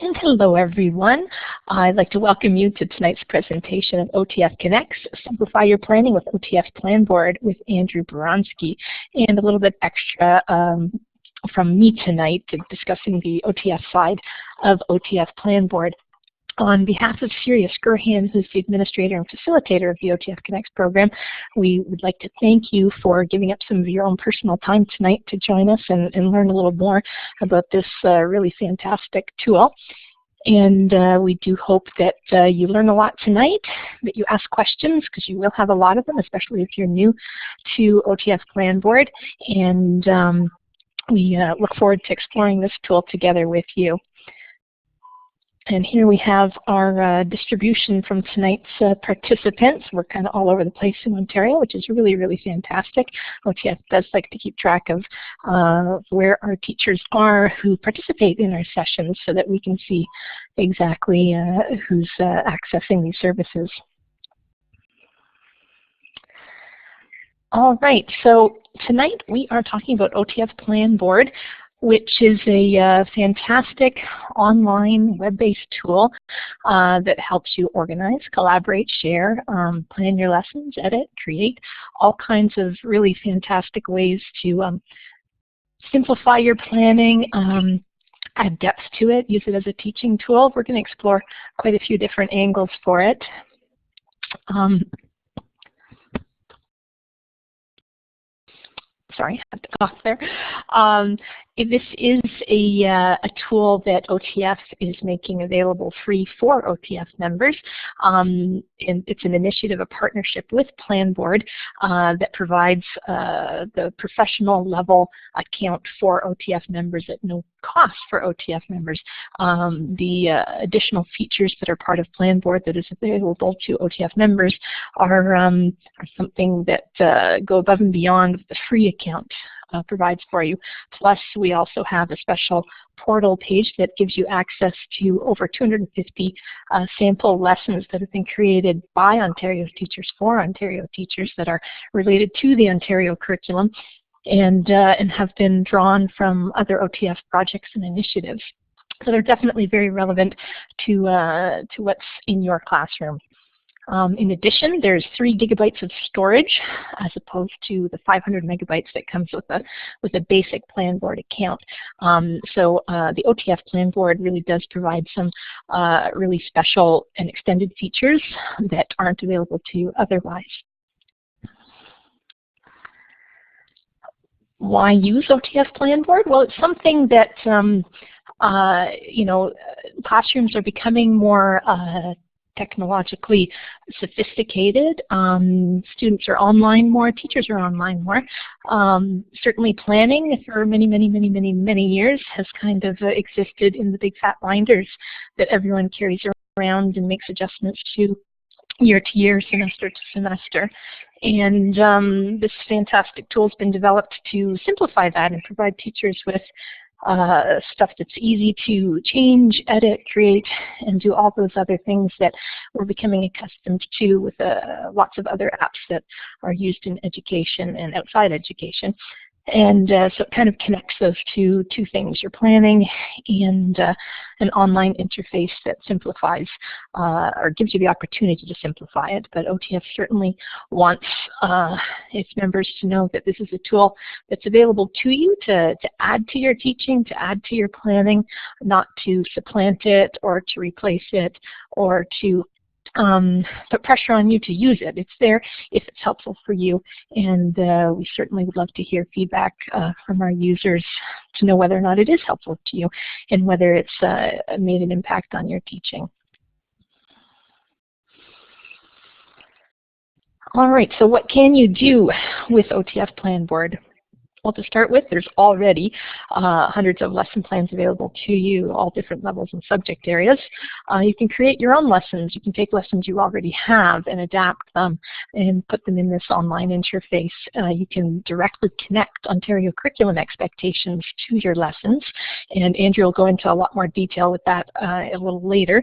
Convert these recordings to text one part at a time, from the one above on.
And hello, everyone. I'd like to welcome you to tonight's presentation of OTF Connects, Simplify Your Planning with OTF Planboard with Andrew Baranski, and a little bit extra from me tonight discussing the OTF side of OTF Planboard. On behalf of Syria Skirhan, who's the administrator and facilitator of the OTF Connects program, we would like to thank you for giving up some of your own personal time tonight to join us and learn a little more about this really fantastic tool. And we do hope that you learn a lot tonight, that you ask questions, because you will have a lot of them, especially if you're new to OTF Planboard. And we look forward to exploring this tool together with you. And here we have our distribution from tonight's participants. We're kind of all over the place in Ontario, which is really, really fantastic. OTF does like to keep track of where our teachers are who participate in our sessions so that we can see exactly who's accessing these services. All right, so tonight we are talking about OTF Planboard, which is a fantastic online web-based tool that helps you organize, collaborate, share, plan your lessons, edit, create, all kinds of really fantastic ways to simplify your planning, add depth to it, use it as a teaching tool. We're going to explore quite a few different angles for it. Sorry, I had to cough there. This is a tool that OTF is making available free for OTF members. And it's an initiative, a partnership with Planboard that provides the professional level account for OTF members at no cost for OTF members. The additional features that are part of Planboard that is available to OTF members are something that go above and beyond the free account provides for you. Plus, we also have a special portal page that gives you access to over 250 sample lessons that have been created by Ontario teachers for Ontario teachers that are related to the Ontario curriculum and have been drawn from other OTF projects and initiatives. So they're definitely very relevant to what's in your classroom. In addition, there's 3 gigabytes of storage as opposed to the 500 megabytes that comes with a basic Planboard account. So the OTF Planboard really does provide some really special and extended features that aren't available to you otherwise. Why use OTF Planboard? Well, it's something that you know, classrooms are becoming more technologically sophisticated. Students are online more, teachers are online more. Certainly planning for many years has kind of existed in the big fat binders that everyone carries around and makes adjustments to year, semester to semester. And this fantastic tool has been developed to simplify that and provide teachers with stuff that's easy to change, edit, create, and do all those other things that we're becoming accustomed to with lots of other apps that are used in education and outside education. And so it kind of connects those two things, your planning and an online interface that simplifies or gives you the opportunity to simplify it. But OTF certainly wants its members to know that this is a tool that's available to you to add to your teaching, to add to your planning, not to supplant it or to replace it or to put pressure on you to use it. It's there if it's helpful for you, and we certainly would love to hear feedback from our users to know whether or not it is helpful to you and whether it's made an impact on your teaching. All right, so what can you do with OTF Planboard? Well, to start with, there's already hundreds of lesson plans available to you, all different levels and subject areas. You can create your own lessons. You can take lessons you already have and adapt them and put them in this online interface. You can directly connect Ontario curriculum expectations to your lessons, and Andrew will go into a lot more detail with that a little later.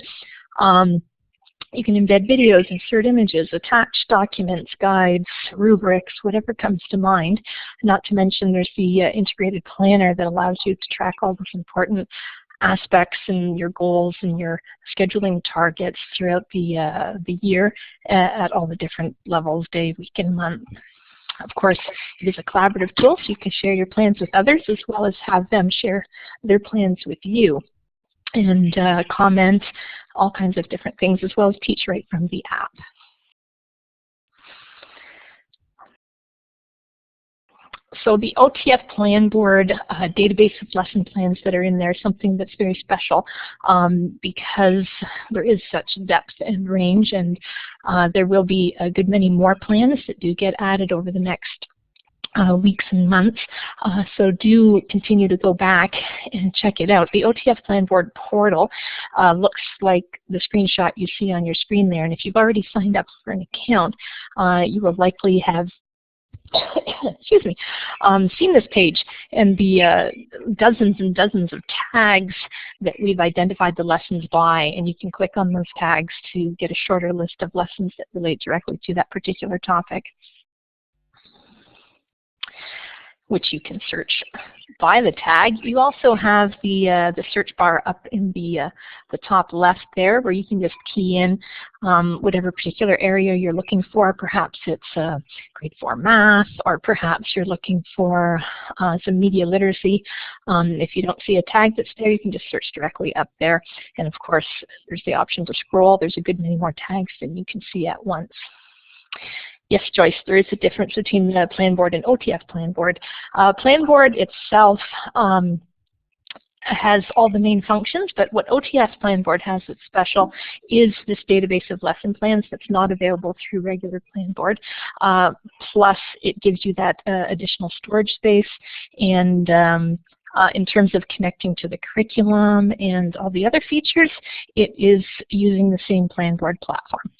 You can embed videos, insert images, attach documents, guides, rubrics, whatever comes to mind. Not to mention there's the integrated planner that allows you to track all those important aspects and your goals and your scheduling targets throughout the year at all the different levels, day, week, and month. Of course, it is a collaborative tool, so you can share your plans with others as well as have them share their plans with you, and comment, all kinds of different things, as well as teach right from the app. So the OTF Planboard database of lesson plans that are in there is something that's very special because there is such depth and range, and there will be a good many more plans that do get added over the next weeks and months. So do continue to go back and check it out. The OTF Planboard portal looks like the screenshot you see on your screen there, and if you've already signed up for an account, you will likely have excuse me, seen this page and the dozens and dozens of tags that we've identified the lessons by, and you can click on those tags to get a shorter list of lessons that relate directly to that particular topic, which you can search by the tag. You also have the search bar up in the top left there, where you can just key in whatever particular area you're looking for. Perhaps it's grade 4 math, or perhaps you're looking for some media literacy. If you don't see a tag that's there, you can just search directly up there. And of course, there's the option to scroll. There's a good many more tags than you can see at once. Yes, Joyce, there is a difference between the Planboard and OTF Planboard. Planboard itself has all the main functions, but what OTF Planboard has that's special is this database of lesson plans that's not available through regular Planboard. Plus, it gives you that additional storage space, and in terms of connecting to the curriculum and all the other features, it is using the same Planboard platform.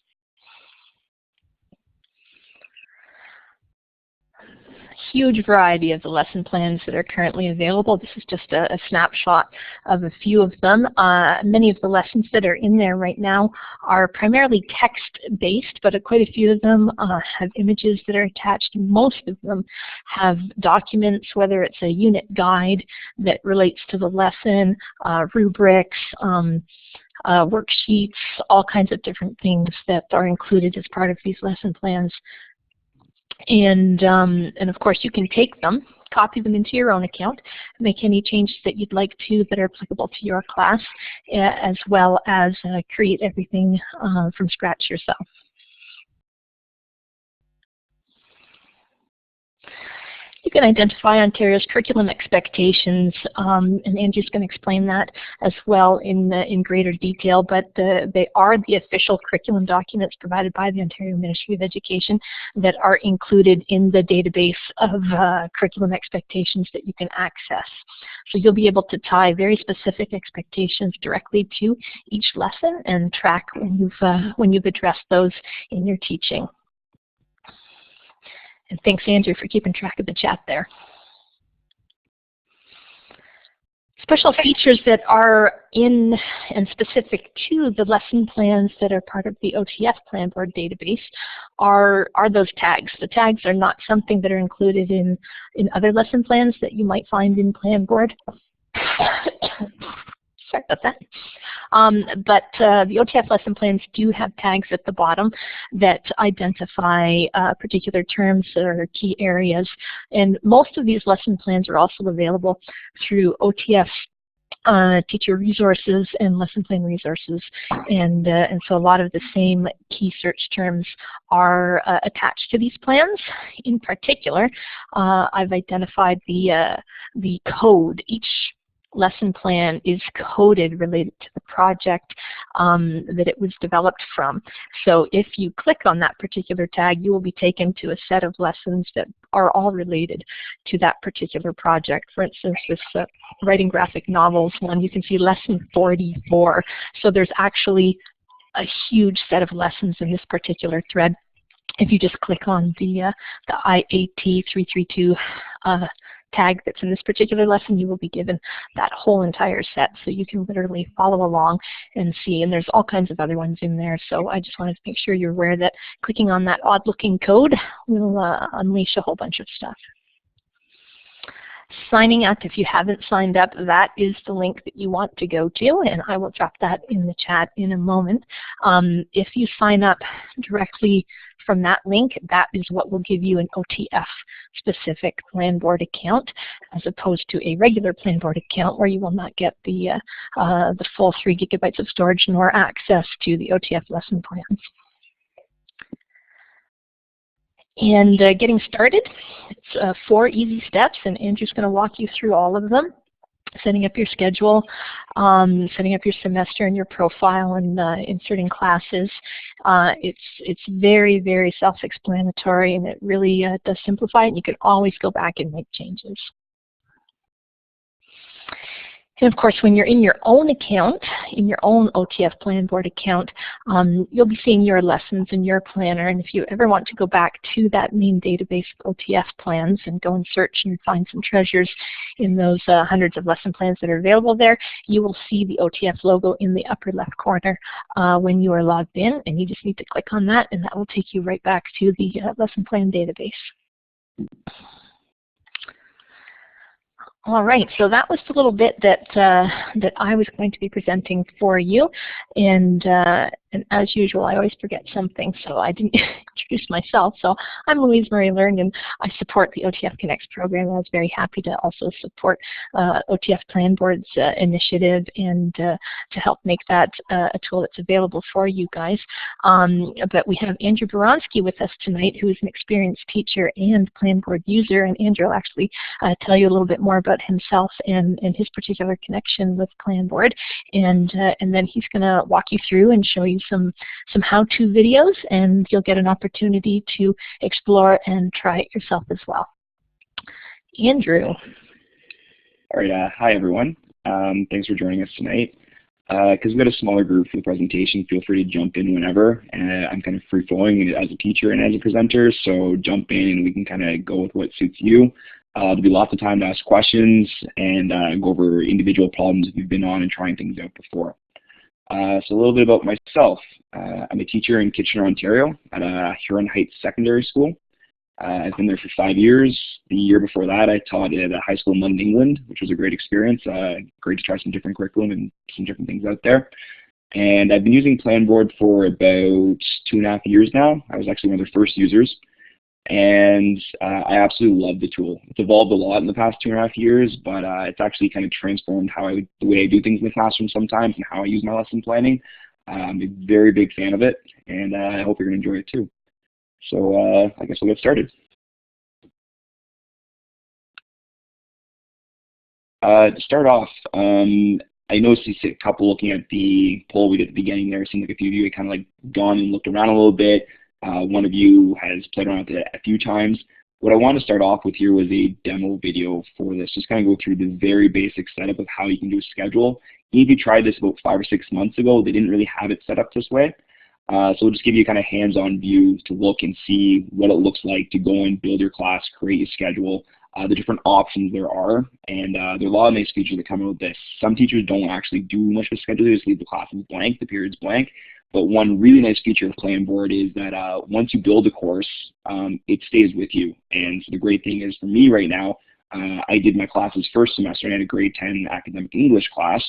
Huge variety of the lesson plans that are currently available. This is just a snapshot of a few of them. Many of the lessons that are in there right now are primarily text-based, but quite a few of them have images that are attached. Most of them have documents, whether it's a unit guide that relates to the lesson, rubrics, worksheets, all kinds of different things that are included as part of these lesson plans. And of course, you can take them, copy them into your own account, make any changes that you'd like to that are applicable to your class, as well as create everything from scratch yourself. You can identify Ontario's curriculum expectations, and Angie's going to explain that as well in greater detail, but they are the official curriculum documents provided by the Ontario Ministry of Education that are included in the database of curriculum expectations that you can access. So you'll be able to tie very specific expectations directly to each lesson and track when you've addressed those in your teaching. And thanks, Andrew, for keeping track of the chat there. Special features that are in and specific to the lesson plans that are part of the OTF Planboard database are those tags. The tags are not something that are included in other lesson plans that you might find in Planboard. Sorry about that. But the OTF lesson plans do have tags at the bottom that identify particular terms or key areas. And most of these lesson plans are also available through OTF teacher resources and lesson plan resources. And so a lot of the same key search terms are attached to these plans. In particular, I've identified the code. Each lesson plan is coded related to the project that it was developed from. So if you click on that particular tag, you will be taken to a set of lessons that are all related to that particular project. For instance, this writing graphic novels one, you can see lesson 44. So there's actually a huge set of lessons in this particular thread. If you just click on the IAT 332 tag that's in this particular lesson, you will be given that whole entire set, so you can literally follow along and see. And there's all kinds of other ones in there, so I just wanted to make sure you're aware that clicking on that odd looking code will unleash a whole bunch of stuff. signing up. If you haven't signed up, that is the link that you want to go to, and I will drop that in the chat in a moment. If you sign up directly from that link, that is what will give you an OTF specific Planboard account, as opposed to a regular Planboard account where you will not get the full 3 GB of storage nor access to the OTF lesson plans. And getting started, it's 4 easy steps, and Andrew's going to walk you through all of them. Setting up your schedule, setting up your semester and your profile, and inserting classes. It's very, very self-explanatory, and it really does simplify it, and you can always go back and make changes. And of course, when you're in your own account, in your own OTF Planboard account, you'll be seeing your lessons in your planner. And if you ever want to go back to that main database of OTF plans and go and search and find some treasures in those hundreds of lesson plans that are available there, you will see the OTF logo in the upper left corner when you are logged in. And you just need to click on that, and that will take you right back to the lesson plan database. All right, so that was the little bit that that I was going to be presenting for you, and as usual, I always forget something, so I didn't introduce myself. So I'm Louise Marie Learned, and I support the OTF Connects program. I was very happy to also support OTF Planboard's initiative and to help make that a tool that's available for you guys. But we have Andrew Baronski with us tonight, who is an experienced teacher and Planboard user, and Andrew will actually tell you a little bit more about himself and his particular connection with Planboard, and then he's going to walk you through and show you some how-to videos, and you'll get an opportunity to explore and try it yourself as well. Andrew. All right, hi everyone. Thanks for joining us tonight. Because we've got a smaller group for the presentation, feel free to jump in whenever. I'm kind of free-flowing as a teacher and as a presenter, so jump in and we can kind of go with what suits you. There'll be lots of time to ask questions and go over individual problems that you've been on and trying things out before. So a little bit about myself. I'm a teacher in Kitchener, Ontario at Huron Heights Secondary School. I've been there for 5 years. The year before that, I taught at a high school in London, England, which was a great experience. Great to try some different curriculum and some different things out there. And I've been using Planboard for about 2.5 years now. I was actually one of their first users. And I absolutely love the tool. It's evolved a lot in the past 2.5 years, but it's actually kind of transformed the way I do things in the classroom sometimes and how I use my lesson planning. I'm a very big fan of it, and I hope you're going to enjoy it too. So I guess we'll get started. To start off, I noticed a couple looking at the poll we did at the beginning there. It seemed like a few of you had kind of like gone and looked around a little bit. One of you has played around with it a few times. What I want to start off with here was a demo video for this. Just kind of go through the very basic setup of how you can do a schedule. If you tried this about 5 or 6 months ago, they didn't really have it set up this way. So we'll just give you kind of hands-on view to look and see what it looks like to go and build your class, create your schedule, the different options there are. And there are a lot of nice features that come out with this. Some teachers don't actually do much with schedule, they just leave the classes blank, the periods blank. But one really nice feature of Planboard is that once you build a course, it stays with you. And so the great thing is for me right now, I did my classes first semester and I had a grade 10 academic English class,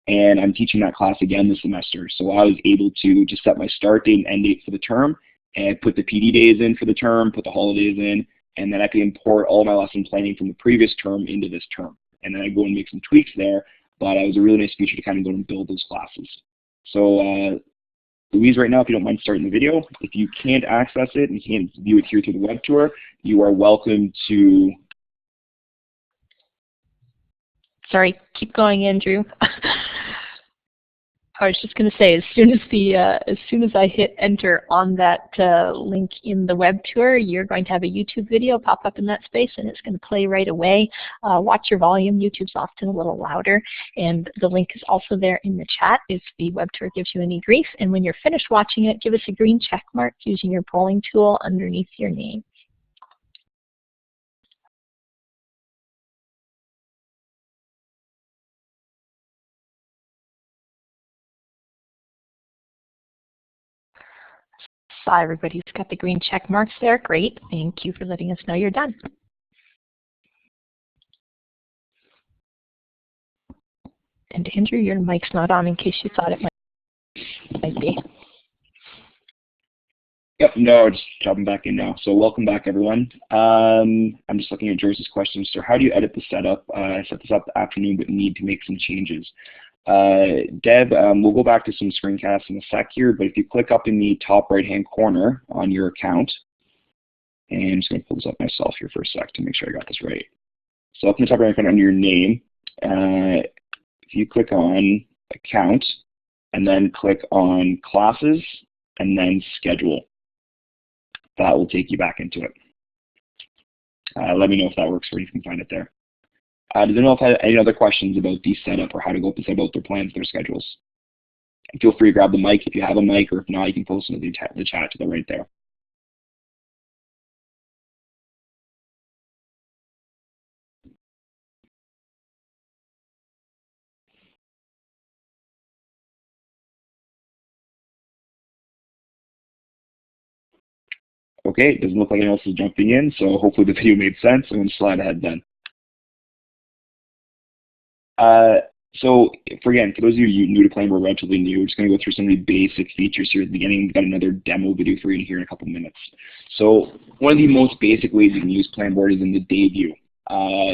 and I'm teaching that class again this semester. So I was able to just set my start date and end date for the term and put the PD days in for the term, put the holidays in, and then I could import all my lesson planning from the previous term into this term. And then I go and make some tweaks there, but it was a really nice feature to kind of go and build those classes. So Louise, right now, if you don't mind starting the video, if you can't access it and you can't view it here through the web tour, you are welcome to... Sorry, keep going, Andrew. I was just going to say, as soon as I hit enter on that link in the web tour, you're going to have a YouTube video pop up in that space, and it's going to play right away. Watch your volume. YouTube's often a little louder, and the link is also there in the chat if the web tour gives you any grief. And when you're finished watching it, give us a green check mark using your polling tool underneath your name. So everybody's got the green check marks there. Great. Thank you for letting us know you're done. And Andrew, your mic's not on in case you thought it might be. Yep, no, just jumping back in now. So welcome back, everyone. I'm just looking at Joyce's question. So how do you edit the setup? I set this up this afternoon, but need to make some changes. Deb, we'll go back to some screencasts in a sec here, but if you click up in the top right-hand corner on your account, and I'm just going to pull this up myself here for a sec to make sure I got this right. So up in the top right-hand corner under your name, if you click on account, and then click on classes, and then schedule. That will take you back into it. Let me know if that works for you, if you can find it there. Does anyone have any other questions about the setup or how to go set about their plans, their schedules? And feel free to grab the mic if you have a mic, or if not, you can post it in the chat to the right there. Okay, it doesn't look like anyone else is jumping in, so hopefully the video made sense. I'm going to slide ahead then. So again, for those of you new to Planboard, relatively new, we're just going to go through some of the basic features here at the beginning. We've got another demo video for you here in a couple minutes. So one of the most basic ways you can use Planboard is in the day view.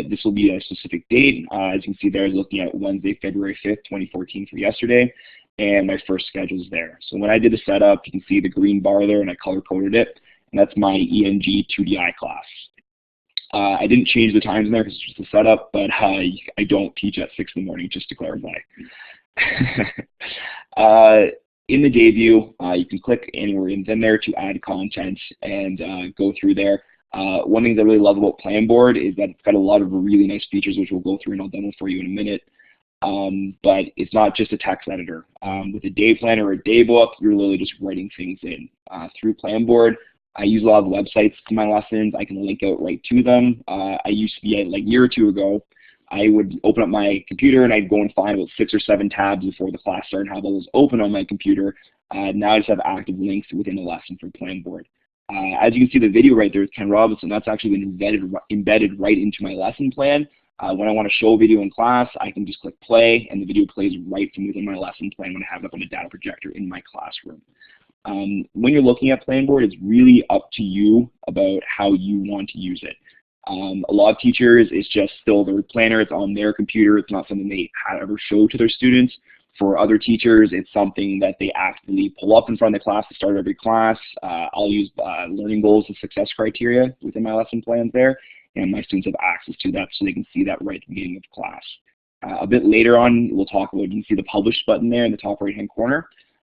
This will be a specific date. As you can see there, I was looking at Wednesday, February 5th, 2014 for yesterday, and my first schedule is there. So when I did the setup, you can see the green bar there, and I color-coded it, and that's my ENG 2DI class. I didn't change the times in there because it's just a setup, but I don't teach at 6 in the morning, just to clarify. In the day view, you can click anywhere in there to add content and go through there. One thing that I really love about Planboard is that it's got a lot of really nice features, which we'll go through and I'll demo for you in a minute. But it's not just a text editor. With a day planner or a day book, you're literally just writing things in. Through Planboard, I use a lot of websites for my lessons. I can link out right to them. I used to be, like a year or two ago, I would open up my computer and I'd go and find about 6 or 7 tabs before the class started and have those open on my computer. Now I just have active links within a lesson for Planboard. As you can see the video right there with Ken Robinson, that's actually been embedded right into my lesson plan. When I want to show a video in class, I can just click play and the video plays right from within my lesson plan when I have it up on a data projector in my classroom. When you're looking at Planboard, it's really up to you about how you want to use it. A lot of teachers, it's just still their planner, it's on their computer, it's not something they ever show to their students. For other teachers, it's something that they actively pull up in front of the class to start every class. I'll use learning goals and success criteria within my lesson plans there, and my students have access to that so they can see that right at the beginning of class. A bit later on, we'll talk about, you can see the publish button there in the top right-hand corner.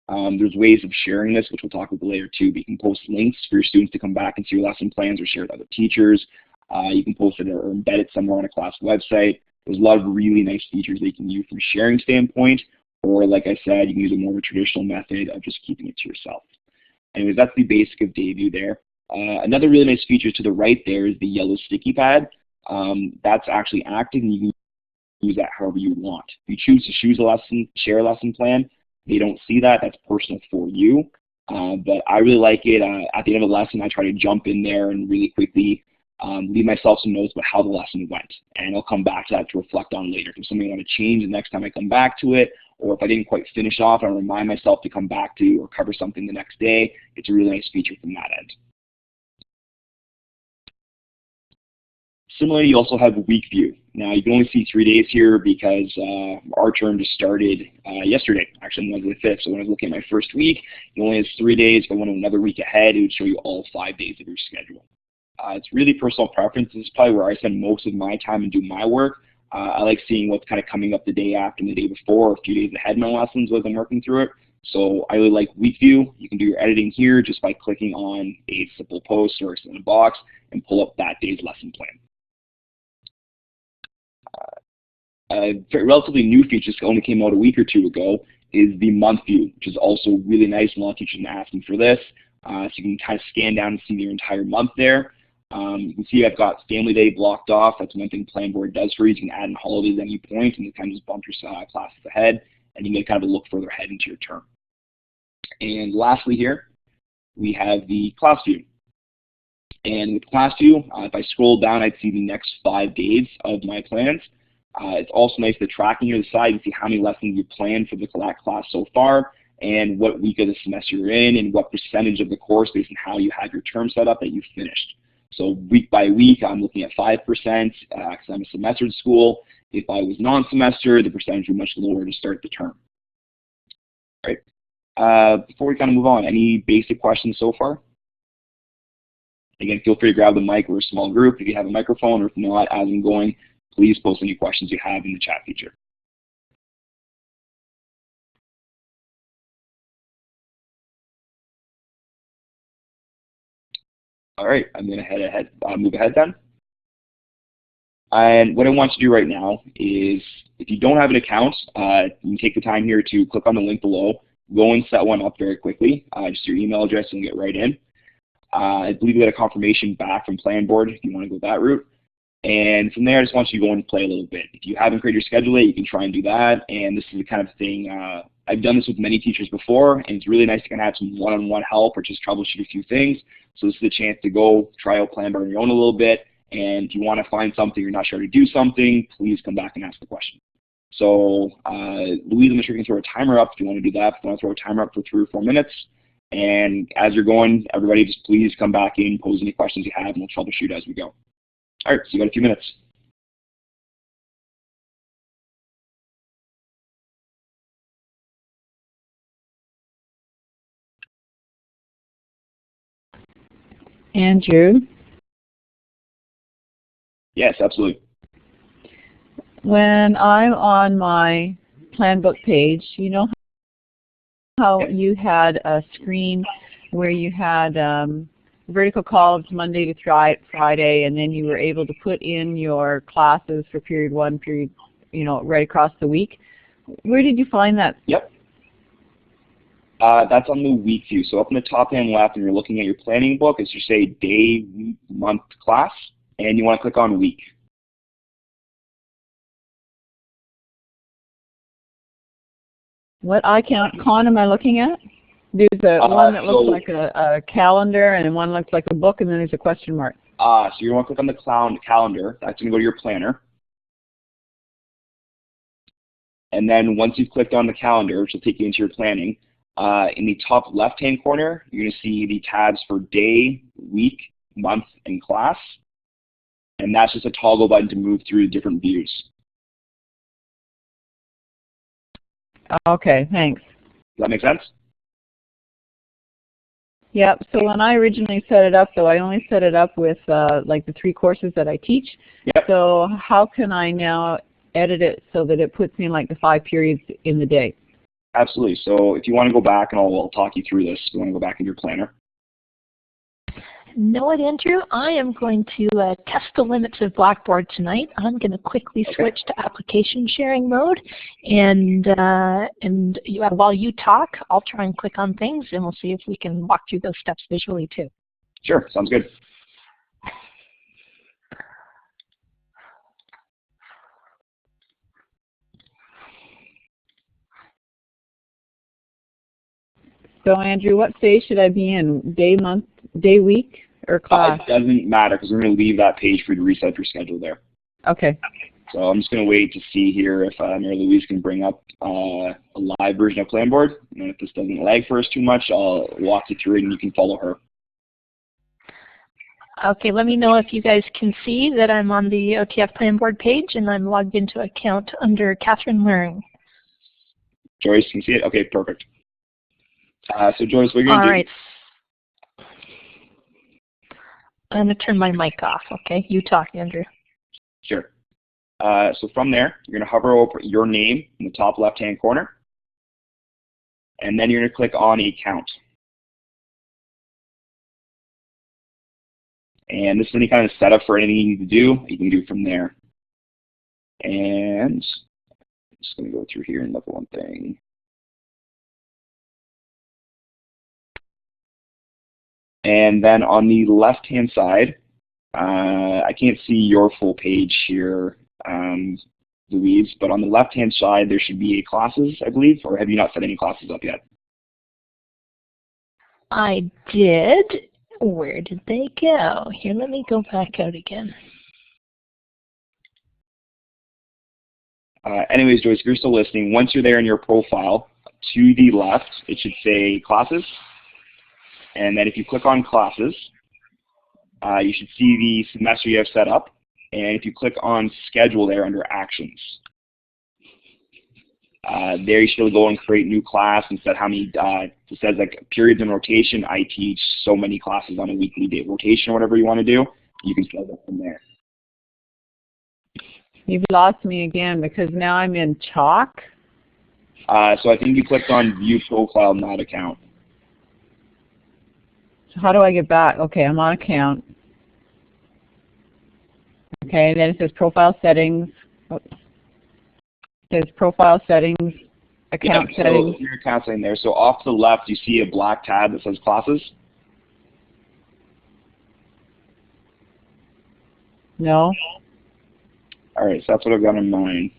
There's ways of sharing this, which we'll talk about later too, but you can post links for your students to come back and see your lesson plans or share with other teachers. You can post it or embed it somewhere on a class website. There's a lot of really nice features that you can use from a sharing standpoint, or like I said, you can use a more of a traditional method of just keeping it to yourself. Anyways, that's the basic of Dayview there. Another really nice feature to the right there is the yellow sticky pad. That's actually active and you can use that however you want. If you choose to share a lesson plan, they don't see that. That's personal for you. But I really like it. At the end of the lesson, I try to jump in there and really quickly leave myself some notes about how the lesson went. And I'll come back to that to reflect on later. If there's something I want to change the next time I come back to it, or if I didn't quite finish off, I'll remind myself to come back to or cover something the next day. It's a really nice feature from that end. Similarly, you also have week view. Now, you can only see 3 days here because our term just started yesterday, actually on Wednesday the 5th. So when I was looking at my first week, it only has 3 days. If I went another week ahead, it would show you all 5 days of your schedule. It's really personal preference. This is probably where I spend most of my time and do my work. I like seeing what's kind of coming up the day after and the day before, or a few days ahead in my lessons as I'm working through it. So I really like week view. You can do your editing here just by clicking on a simple post or a box and pull up that day's lesson plan. A relatively new feature that only came out a week or two ago is the month view, which is also really nice. A lot of teachers are asking for this. So you can kind of scan down and see your entire month there. You can see I've got Family Day blocked off. That's one thing Planboard does for you. You can add in holidays at any point and it kind of just bump your classes ahead, and you can kind of look further ahead into your term. And lastly here, we have the class view. And with class view, if I scroll down, I'd see the next 5 days of my plans. It's also nice the tracking here to the side. You see how many lessons you planned for the class so far, and what week of the semester you're in, and what percentage of the course based on how you had your term set up that you finished. So week by week, I'm looking at 5% because I'm a semestered school. If I was non-semester, the percentage would be much lower to start the term. All right. Before we kind of move on, any basic questions so far? Again, feel free to grab the mic. We're a small group. If you have a microphone, or if not, as I'm going, please post any questions you have in the chat feature. All right, I'm going to move ahead then. And what I want you to do right now is, if you don't have an account, you can take the time here to click on the link below, go and set one up very quickly. Just your email address and get right in. I believe you got a confirmation back from Planboard if you want to go that route. And from there, I just want you to go and play a little bit. If you haven't created your schedule yet, you can try and do that. And this is the kind of thing, I've done this with many teachers before, and it's really nice to kind of have some one-on-one help or just troubleshoot a few things. So this is a chance to go try out Planboard on your own a little bit. And if you want to find something, you're not sure how to do something, please come back and ask the question. So Louise, I'm sure you can throw a timer up if you want to do that. If you want to throw a timer up for 3 or 4 minutes. And as you're going, everybody just please come back in, pose any questions you have, and we'll troubleshoot as we go. All right, so you got a few minutes. Andrew? Yes, absolutely. When I'm on my plan book page, you know how you had a screen where you had vertical columns Monday to Friday, and then you were able to put in your classes for period 1, period, right across the week. Where did you find that? Yep. That's on the week view. So up in the top hand left, and you're looking at your planning book, it's just say day, week, month, class, and you want to click on week. What icon am I looking at? There's one that looks like a calendar, and one looks like a book, and then there's a question mark. So you want to click on the calendar. That's going to go to your planner. And then once you've clicked on the calendar, which will take you into your planning, in the top left-hand corner, you're going to see the tabs for day, week, month, and class. And that's just a toggle button to move through different views. Okay, thanks. Does that make sense? Yep. So when I originally set it up, though, I only set it up with like the 3 courses that I teach. Yep. So how can I now edit it so that it puts me in like the 5 periods in the day? Absolutely. So if you want to go back, and I'll talk you through this. You want to go back in your planner. Know what, Andrew? I am going to test the limits of Blackboard tonight. I'm going to quickly switch to application sharing mode, and while you talk, I'll try and click on things, and we'll see if we can walk through those steps visually too. Sure, sounds good. So Andrew, what phase should I be in? Day, month, day, week, or class? It doesn't matter because we're going to leave that page for you to reset your schedule there. Okay. So I'm just going to wait to see here if Mary Louise can bring up a live version of Planboard. And if this doesn't lag for us too much, I'll walk you through it and you can follow her. Okay, let me know if you guys can see that I'm on the OTF Planboard page and I'm logged into an account under Catherine Learning. Joyce, can you see it? Okay, perfect. So Joyce, what you're going to do? All right. I'm going to turn my mic off, okay? You talk, Andrew. Sure. So from there, you're going to hover over your name in the top left-hand corner, and then you're going to click on Account. And this is any kind of setup for anything you need to do. You can do from there. And I'm just going to go through here and look at one thing. And then on the left-hand side, I can't see your full page here, Louise, but on the left-hand side there should be classes, I believe, or have you not set any classes up yet? I did. Where did they go? Here, let me go back out again. Anyways, Joyce, if you're still listening, once you're there in your profile, to the left, it should say classes. And then if you click on classes, you should see the semester you have set up. And if you click on schedule there under actions, there you should go and create new class and set how many, it says like periods in rotation. I teach so many classes on a weekly day rotation or whatever you want to do. You can set that from there. You've lost me again because now I'm in Chalk. So I think you clicked on view profile, not account. So how do I get back? Okay, I'm on account. Okay, then it says profile settings. Oh. It says profile settings, account settings. So your account setting there. So off to the left, you see a black tab that says classes. No. All right, so that's what I've got in mind.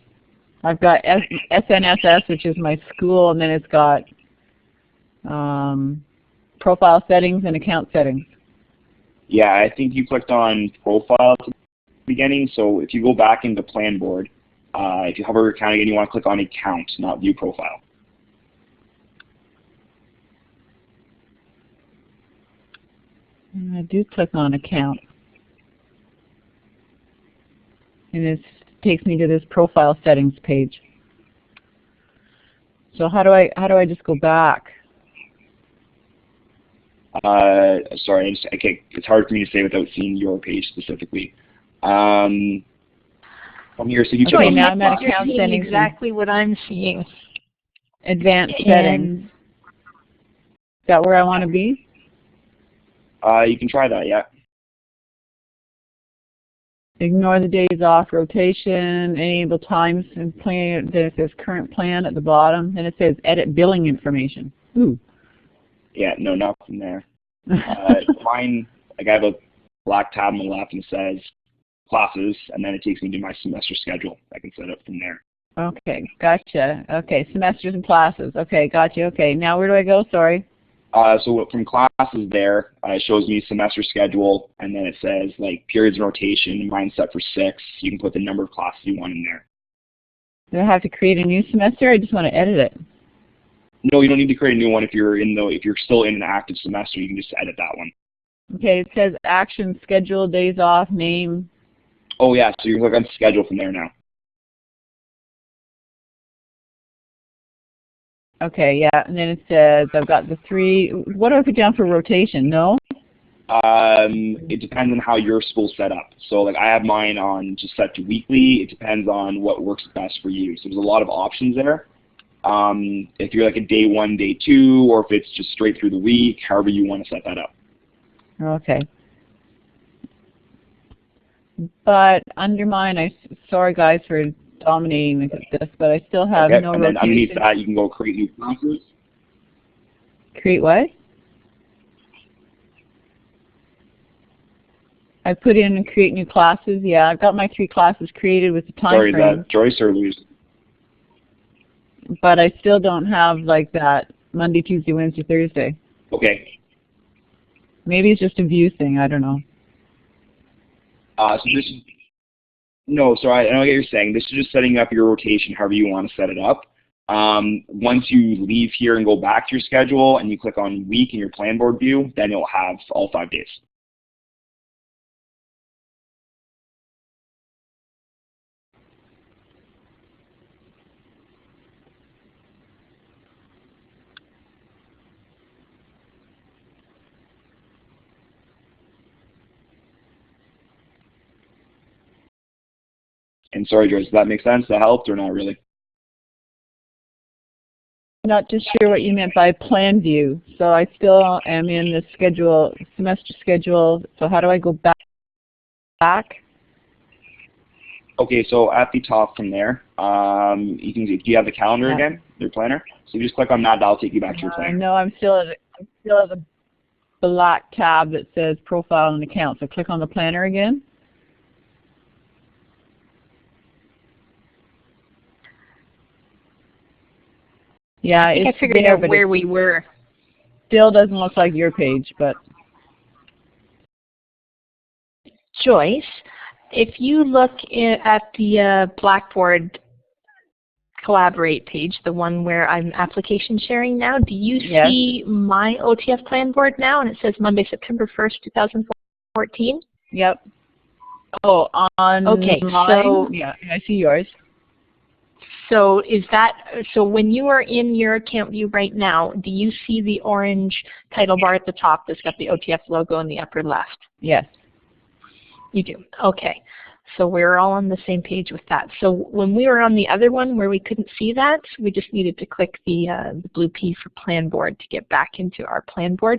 I've got SNSS, which is my school, and then it's got profile settings and account settings. Yeah, I think you clicked on profile at the beginning. So if you go back into Planboard, if you hover your account again, you want to click on account, not view profile. And I do click on account. And it takes me to this profile settings page. So how do I just go back? Sorry, it's hard for me to say without seeing your page specifically. From here, so you okay, now I'm at account settings. Exactly what I'm seeing. Advanced settings. Is that where I want to be? You can try that, yeah. Ignore the days off, rotation, enable times and plan. Then it says current plan at the bottom. Then it says edit billing information. Ooh. Yeah, no, not from there. Mine, like I have a black tab on the left and it says classes, and then it takes me to my semester schedule. I can set it from there. Okay, gotcha. Okay, semesters and classes. Okay, gotcha. Okay, now where do I go? Sorry. So from classes there, it shows me semester schedule, and then it says like periods in rotation. Mine's set for 6. You can put the number of classes you want in there. Do I have to create a new semester? I just want to edit it. No, you don't need to create a new one. If you're still in an active semester, you can just edit that one. Okay, it says action, schedule, days off, name. Oh yeah, so you can click on schedule from there now. Okay, yeah, and then it says I've got the 3. What do I put down for rotation? No? It depends on how your school's set up. So like I have mine on just set to weekly. It depends on what works best for you. So there's a lot of options there. If you're like a day 1, day 2, or if it's just straight through the week, however you want to set that up. Okay. But under mine, sorry guys for dominating this, but I still have no rotation. And then underneath that, you can go create new classes. Create what? I put in and create new classes. Yeah, I've got my 3 classes created with the time frame. Sorry, is that Joyce or Louise? But I still don't have like that Monday, Tuesday, Wednesday, Thursday. Okay. Maybe it's just a view thing. I don't know. So this is, no, sorry, I know what you're saying. This is just setting up your rotation however you want to set it up. Once you leave here and go back to your schedule and you click on week in your Planboard view, then you'll have all 5 days. And sorry, Joyce, does that make sense? That helped or not really? Not too sure what you meant by plan view. So I still am in the schedule, semester schedule. So how do I go back? Okay, so at the top from there, you can do you have the calendar again, your planner? So you just click on that, that'll take you back to your planner. No, I'm still at the black tab that says profile and account. So click on the planner again. Yeah, I think I figured out where we were. Still doesn't look like your page, but Joyce, if you look at the Blackboard Collaborate page, the one where I'm application sharing now, do you Yes. see my OTF Planboard now? And it says Monday, September 1st, 2014? Yep. Oh, on Okay, mine? so Yeah, I see yours. so is that, so when you are in your account view right now, do you see the orange title bar at the top that's got the OTF logo in the upper left? Yes. You do. Okay. So we're all on the same page with that. So when we were on the other one where we couldn't see that, we just needed to click the blue P for Planboard to get back into our Planboard,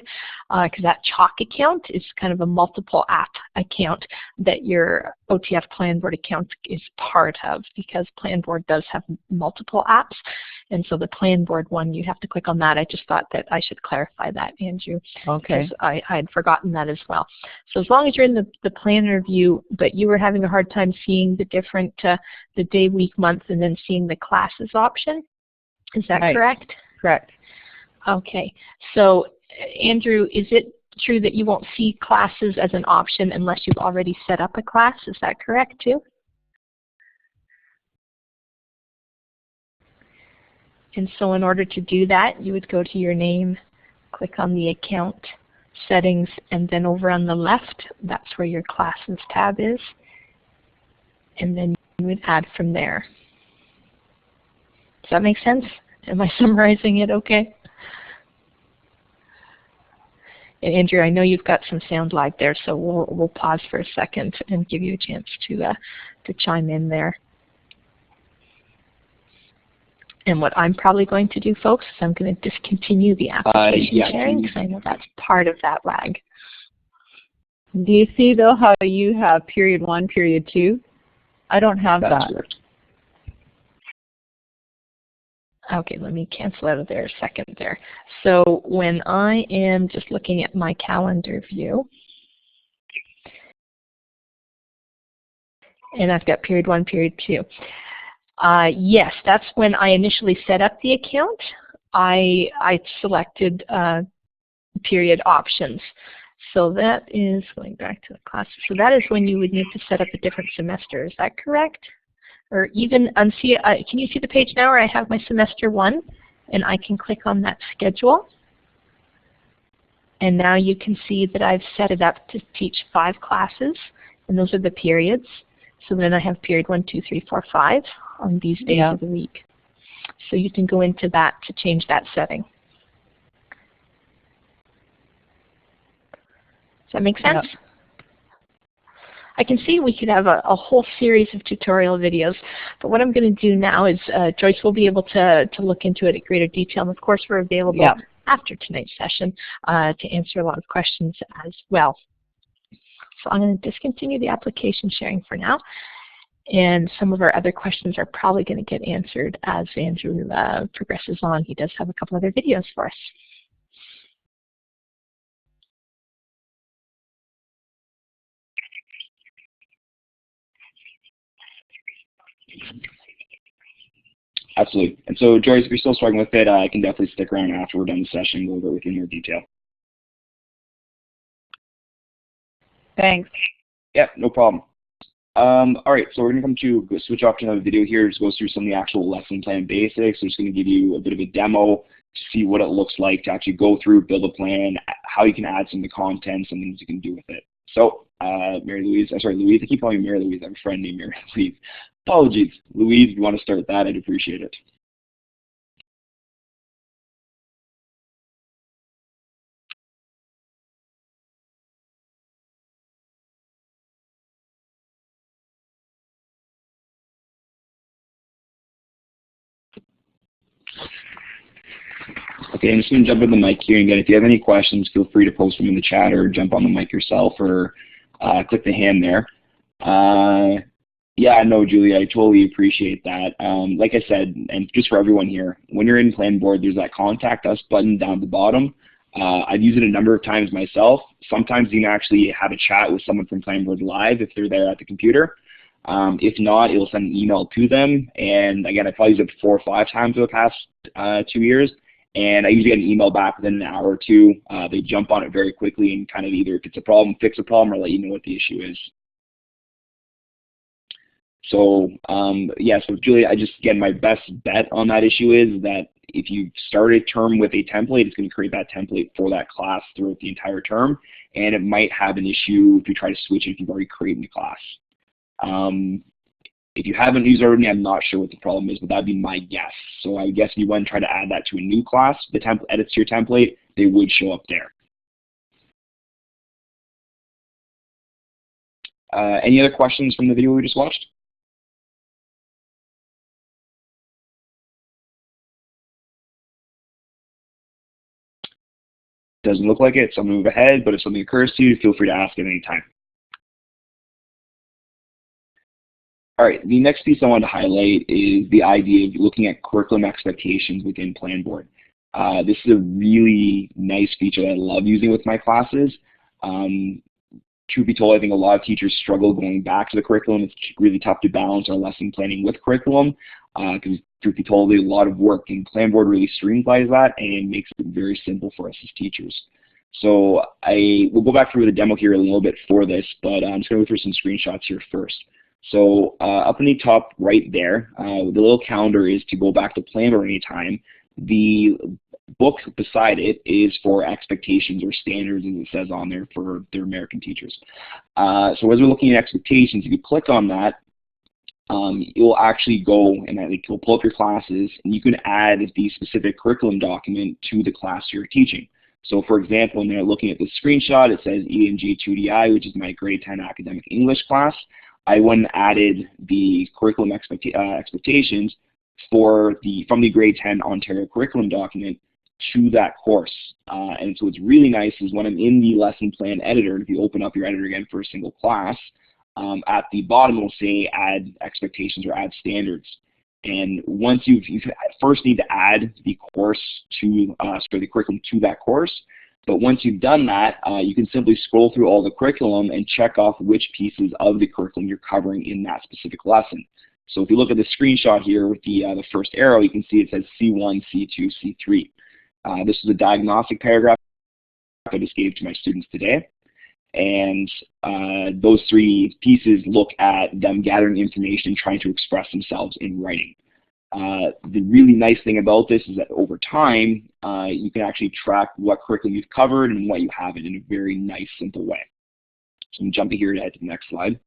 because that Chalk account is kind of a multiple app account that your OTF Planboard account is part of, because Planboard does have multiple apps. And so the Planboard one, you have to click on that. I just thought that I should clarify that, Andrew. Okay. Because I had forgotten that as well. So as long as you're in the planner view, but you were having a hard time seeing the different, the day, week, month, and then seeing the classes option, is that Right. correct? Correct. Okay. So Andrew, is it true that you won't see classes as an option unless you've already set up a class? Is that correct too? And so in order to do that, you would go to your name, click on the account settings, and then over on the left, that's where your classes tab is. And then you would add from there. Does that make sense? Am I summarizing it okay? And Andrew, I know you've got some sound lag there, so we'll pause for a second and give you a chance to chime in there. And what I'm probably going to do, folks, is I'm going to discontinue the application sharing, because I know that's part of that lag. Do you see, though, how you have period 1, period 2? I don't have that. Correct. Okay, let me cancel out of there a second there. So when I am just looking at my calendar view, and I've got period 1, period 2. Yes, that's when I initially set up the account. I selected period options. So that is, going back to the class, so that is when you would need to set up a different semester. Is that correct? Or even, can you see the page now where I have my semester 1? And I can click on that schedule. And now you can see that I've set it up to teach 5 classes. And those are the periods. So then I have period 1, 2, 3, 4, 5 on these days of the week. So you can go into that to change that setting. Does that make sense? Yep. I can see we could have a whole series of tutorial videos, but what I'm going to do now is Joyce will be able to look into it at greater detail, and of course we're available after tonight's session to answer a lot of questions as well. So I'm going to discontinue the application sharing for now, and some of our other questions are probably going to get answered as Andrew progresses on. He does have a couple other videos for us. Absolutely. And so, Joyce, if you're still struggling with it, I can definitely stick around after we're done the session and go over it with you in more detail. Thanks. Yeah, no problem. All right, so we're going to come to switch off to another video here. Just goes through some of the actual lesson plan basics. So it's going to give you a bit of a demo to see what it looks like to actually go through, build a plan, how you can add some of the content, some things you can do with it. So, Louise, I keep calling you Mary Louise. I have a friend named Mary Louise. Apologies. Louise, if you want to start that, I'd appreciate it. Okay, I'm just going to jump in the mic here. And again, if you have any questions, feel free to post them in the chat or jump on the mic yourself or click the hand there. Yeah, no, Julia, I totally appreciate that. Like I said, and just for everyone here, when you're in Planboard, there's that Contact Us button down at the bottom. I've used it a number of times myself. Sometimes you can actually have a chat with someone from Planboard live if they're there at the computer. If not, it'll send an email to them. And again, I probably used it 4 or 5 times over the past 2 years. And I usually get an email back within an hour or two. They jump on it very quickly and kind of either if it's a problem, fix a problem, or let you know what the issue is. So yeah, so Julia, again, my best bet on that issue is that if you start a term with a template, it's going to create that template for that class throughout the entire term, and it might have an issue if you try to switch it if you've already created a class. If you haven't used it already, I'm not sure what the problem is, but that'd be my guess. So I guess if you went and try to add that to a new class, the edits to your template, they would show up there. Any other questions from the video we just watched? Doesn't look like it, so I'm going to move ahead, but if something occurs to you, feel free to ask at any time. All right, the next piece I want to highlight is the idea of looking at curriculum expectations within Planboard. This is a really nice feature that I love using with my classes. Truth be told, I think a lot of teachers struggle going back to the curriculum. It's really tough to balance our lesson planning with curriculum because, truth be told, there's a lot of work, and Planboard really streamlines that and makes it very simple for us as teachers. So we'll go back through the demo here a little bit for this, but I'm just going to go through some screenshots here first. So up in the top right there, the little calendar is to go back to Planboard anytime. The book beside it is for expectations or standards, as it says on there for their American teachers. So as we're looking at expectations, if you click on that, you'll actually go and you'll pull up your classes, and you can add the specific curriculum document to the class you're teaching. So for example, when they're looking at this screenshot, it says ENG 2DI, which is my grade 10 academic English class. I went and added the curriculum expectations from the grade 10 Ontario curriculum document to that course. And so what's really nice is when I'm in the lesson plan editor, if you open up your editor again for a single class, at the bottom it will say add expectations or add standards. And once you first need to add the course to, the curriculum to that course. But once you've done that, you can simply scroll through all the curriculum and check off which pieces of the curriculum you're covering in that specific lesson. So if you look at the screenshot here with the first arrow, you can see it says C1, C2, C3. This is a diagnostic paragraph I just gave to my students today. And those three pieces look at them gathering information, trying to express themselves in writing. The really nice thing about this is that over time, you can actually track what curriculum you've covered and what you haven't in a very nice, simple way. So I'm jumping here to head to the next slide.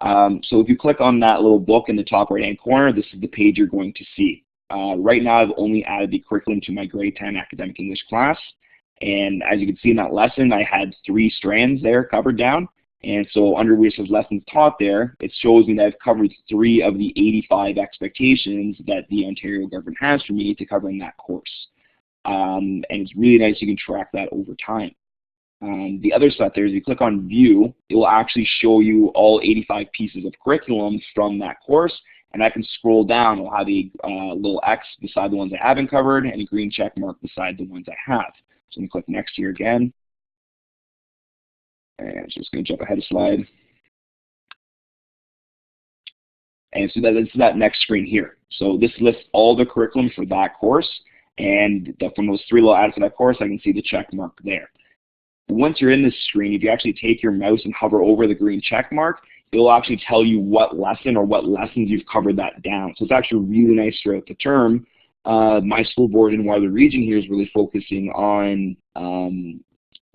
So if you click on that little book in the top right-hand corner, this is the page you're going to see. Right now, I've only added the curriculum to my grade 10 academic English class. And as you can see in that lesson, I had 3 strands there covered down. And so under where it says lessons taught there, it shows me that I've covered 3 of the 85 expectations that the Ontario government has for me to cover in that course. And it's really nice you can track that over time. The other stuff there is you click on view, it will actually show you all 85 pieces of curriculum from that course, and I can scroll down. It'll have a little X beside the ones I haven't covered and a green check mark beside the ones I have. So I'm going to click next here again. And so just going to jump ahead a slide. And so that's that next screen here. So this lists all the curriculum for that course, and from those 3 little ads for that course, I can see the check mark there. Once you're in this screen, if you actually take your mouse and hover over the green check mark, it will actually tell you what lesson or what lessons you've covered that down. So it's actually really nice throughout the term. My school board in Waterloo Region here is really focusing on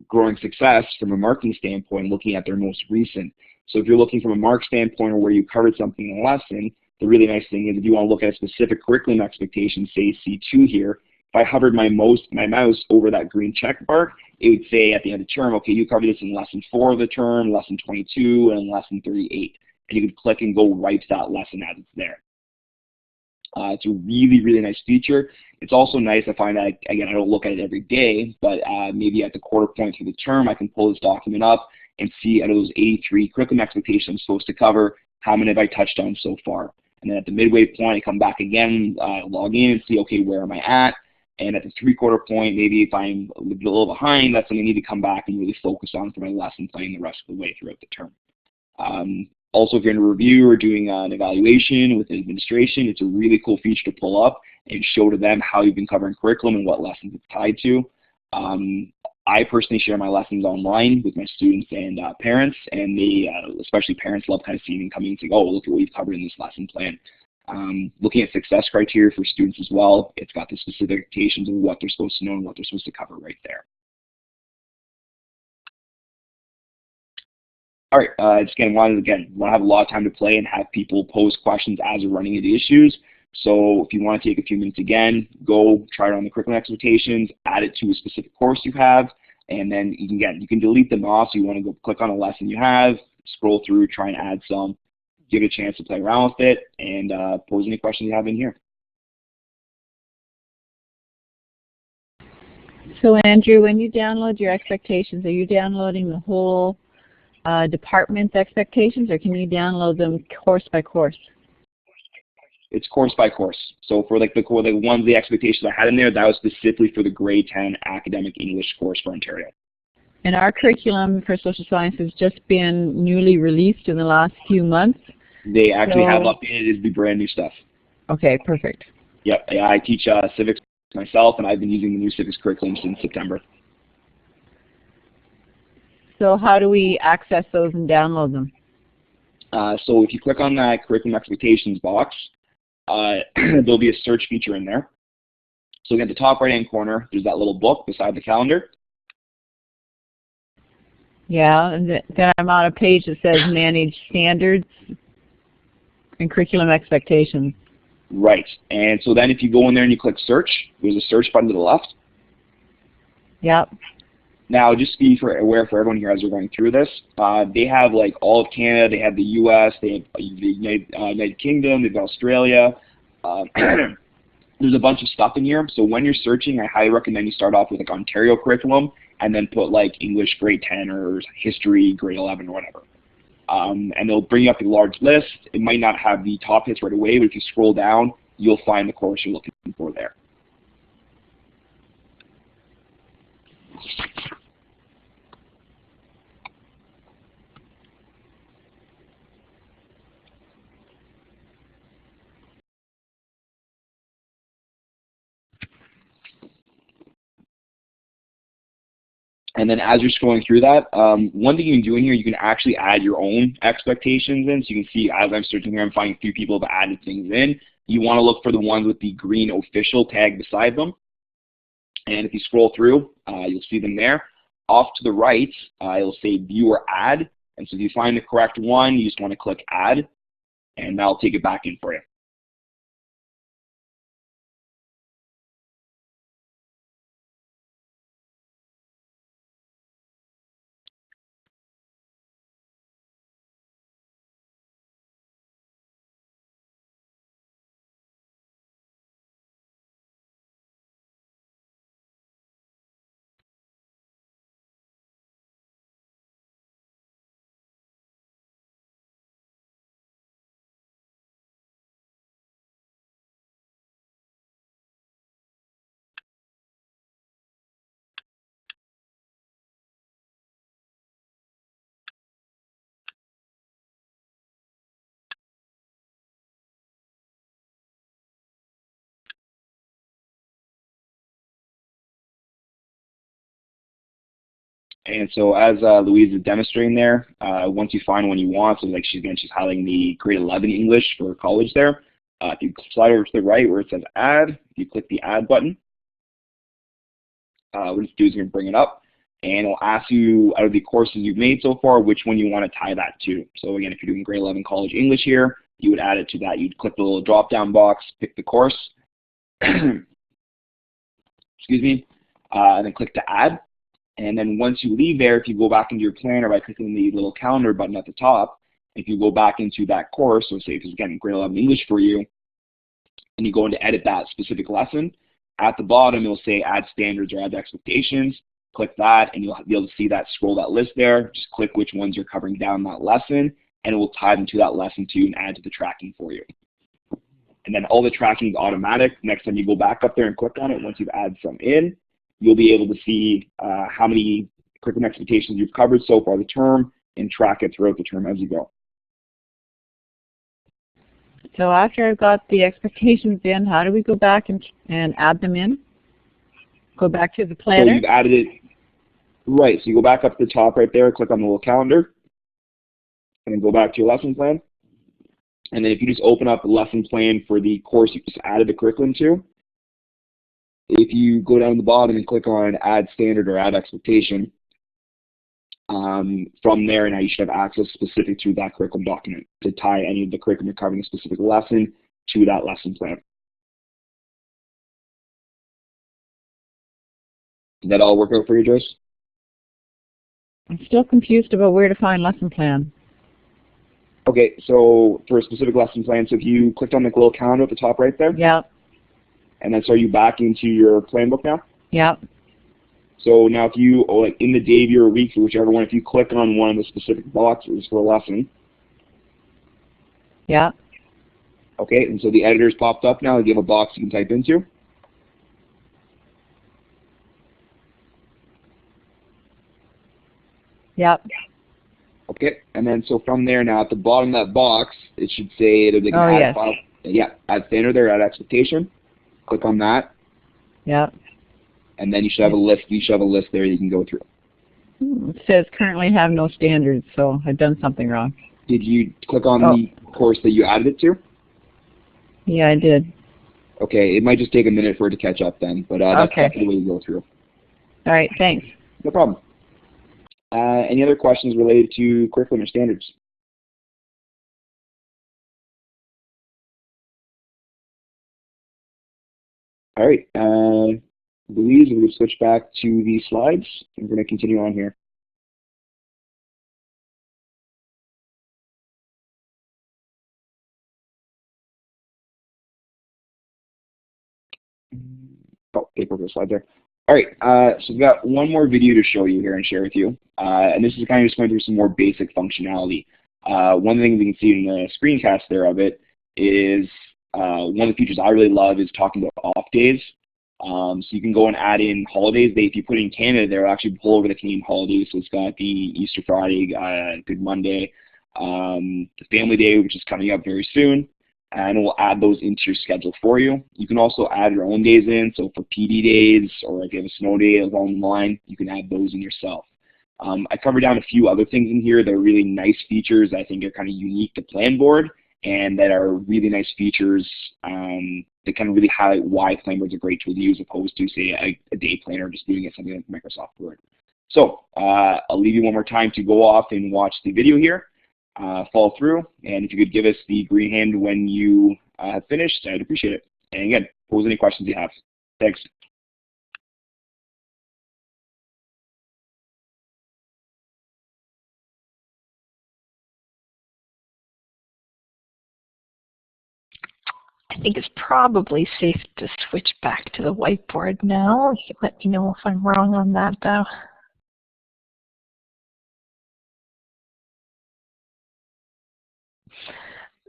growing success from a marking standpoint, looking at their most recent. So if you're looking from a mark standpoint or where you covered something in a lesson, the really nice thing is if you want to look at a specific curriculum expectation, say C2 here, if I hovered my mouse over that green check mark, it would say at the end of the term, okay, you covered this in lesson 4 of the term, lesson 22, and lesson 38. And you could click and go right to that lesson as it's there. It's a really, really nice feature. It's also nice, I find that, again, I don't look at it every day, but maybe at the quarter point through the term, I can pull this document up and see out of those 83 curriculum expectations I'm supposed to cover, how many have I touched on so far. And then at the midway point, I come back again, log in and see, okay, where am I at? And at the 3/4 point, maybe if I'm a little behind, that's something I need to come back and really focus on for my lesson planning the rest of the way throughout the term. Also, if you're in a review or doing an evaluation with administration, it's a really cool feature to pull up and show to them how you've been covering curriculum and what lessons it's tied to. I personally share my lessons online with my students and parents, and they, especially parents, love kind of seeing them coming and saying, oh, look at what we've covered in this lesson plan. Looking at success criteria for students as well, it's got the specific expectations of what they're supposed to know and what they're supposed to cover right there. All right, just again, want to have a lot of time to play and have people pose questions as they're running into issues. So if you want to take a few minutes again, go try it on the curriculum expectations, add it to a specific course you have, and then you can delete them off. So you want to go click on a lesson you have, scroll through, try and add some, give it a chance to play around with it, and pose any questions you have in here. So Andrew, when you download your expectations, are you downloading the whole department's expectations, or can you download them course by course? It's course by course. So for like the expectations I had in there, that was specifically for the grade 10 academic English course for Ontario. And our curriculum for social science has just been newly released in the last few months. They actually have updated. It'd be brand new stuff. Okay, perfect. Yep, I teach civics myself, and I've been using the new civics curriculum since September. So how do we access those and download them? So if you click on that curriculum expectations box, there'll be a search feature in there. So again, at the top right-hand corner, there's that little book beside the calendar. Yeah, and then I'm on a page that says Manage Standards and Curriculum Expectations. Right, and so then if you go in there and you click Search, there's a search button to the left. Yep. Now, just to be aware for everyone here as we're going through this, they have like all of Canada, they have the U.S., they have the United Kingdom, they have Australia. There's a bunch of stuff in here. So when you're searching, I highly recommend you start off with like Ontario curriculum and then put like English grade 10 or history grade 11 or whatever. And they'll bring you up a large list. It might not have the top hits right away, but if you scroll down, you'll find the course you're looking for there. And then as you're scrolling through that, one thing you can do in here, you can actually add your own expectations in. So you can see as I'm searching here, I'm finding a few people have added things in. You want to look for the ones with the green official tag beside them. And if you scroll through, you'll see them there. Off to the right, it'll say View or Add. And so if you find the correct one, you just want to click Add, and that'll take it back in for you. And so as Louise is demonstrating there, once you find one you want, so like she's highlighting the grade 11 English for college there. If you slide over to the right where it says Add, if you click the Add button, what it's doing is going to bring it up, and it'll ask you out of the courses you've made so far, which one you want to tie that to. So again, if you're doing grade 11 college English here, you would add it to that. You'd click the little drop-down box, pick the course, excuse me, and then click to Add. And then once you leave there, if you go back into your planner by clicking the little calendar button at the top, if you go back into that course, so say if it's again grade 11 English for you, and you go in to edit that specific lesson, at the bottom it'll say Add Standards or Add Expectations. Click that, and you'll be able to see that, scroll that list there. Just click which ones you're covering down that lesson, and it will tie them to that lesson too and add to the tracking for you. And then all the tracking is automatic. Next time you go back up there and click on it, once you've added some in, you'll be able to see how many curriculum expectations you've covered so far the term and track it throughout the term as you go. So after I've got the expectations in, how do we go back and add them in? Go back to the planner? So you've added it. Right, so you go back up to the top right there, click on the little calendar, and then go back to your lesson plan. And then if you just open up the lesson plan for the course you just added the curriculum to, if you go down to the bottom and click on Add Standard or Add Expectation, from there now you should have access specific to that curriculum document to tie any of the curriculum you're covering a specific lesson to that lesson plan. Did that all work out for you, Joyce? I'm still confused about where to find lesson plan. Okay, so for a specific lesson plan, so if you clicked on the little calendar at the top right there, Yeah. and then so are you back into your plan book now? Yeah. So now if you, like in the day, year, or week, or whichever one, if you click on one of the specific boxes for a lesson, Yeah. okay, and so the editor's popped up now, you have a box you can type into. Yeah. Okay, and then so from there now at the bottom of that box, it should say there's like an add yes. file. Yeah, add standard there, add expectation. Click on that, Yeah. and then you should have a list. You should have a list there you can go through. It says currently have no standards, so I've done something wrong. Did you click on the course that you added it to? Yeah, I did. Okay, it might just take a minute for it to catch up then, but that's the way you go through. All right, thanks. No problem. Any other questions related to curriculum or standards? All right, Louise, we're going to switch back to the slides, and we're going to continue on here. Oh, paper slide there. All right, so we've got one more video to show you here and share with you, and this is kind of just going through some more basic functionality. One thing we can see in the screencast there of it is one of the features I really love is talking about off days. So you can go and add in holidays. If you put in Canada, they'll actually pull over the Canadian holidays. So it's got the Easter Friday, Good Monday, the Family Day, which is coming up very soon, and it will add those into your schedule for you. You can also add your own days in. So for PD days, or if you have a snow day along the line, you can add those in yourself. I covered down a few other things in here that are really nice features I think are kind of unique to Planboard, and that are really nice features that kind of really highlight why Planboard's a great tool to use, opposed to, say, a day planner, just doing it something like Microsoft Word. So I'll leave you one more time to go off and watch the video here, follow through, and if you could give us the green hand when you have finished, I'd appreciate it. And again, pose any questions you have. Thanks. I think it's probably safe to switch back to the whiteboard now. You can let me know if I'm wrong on that, though.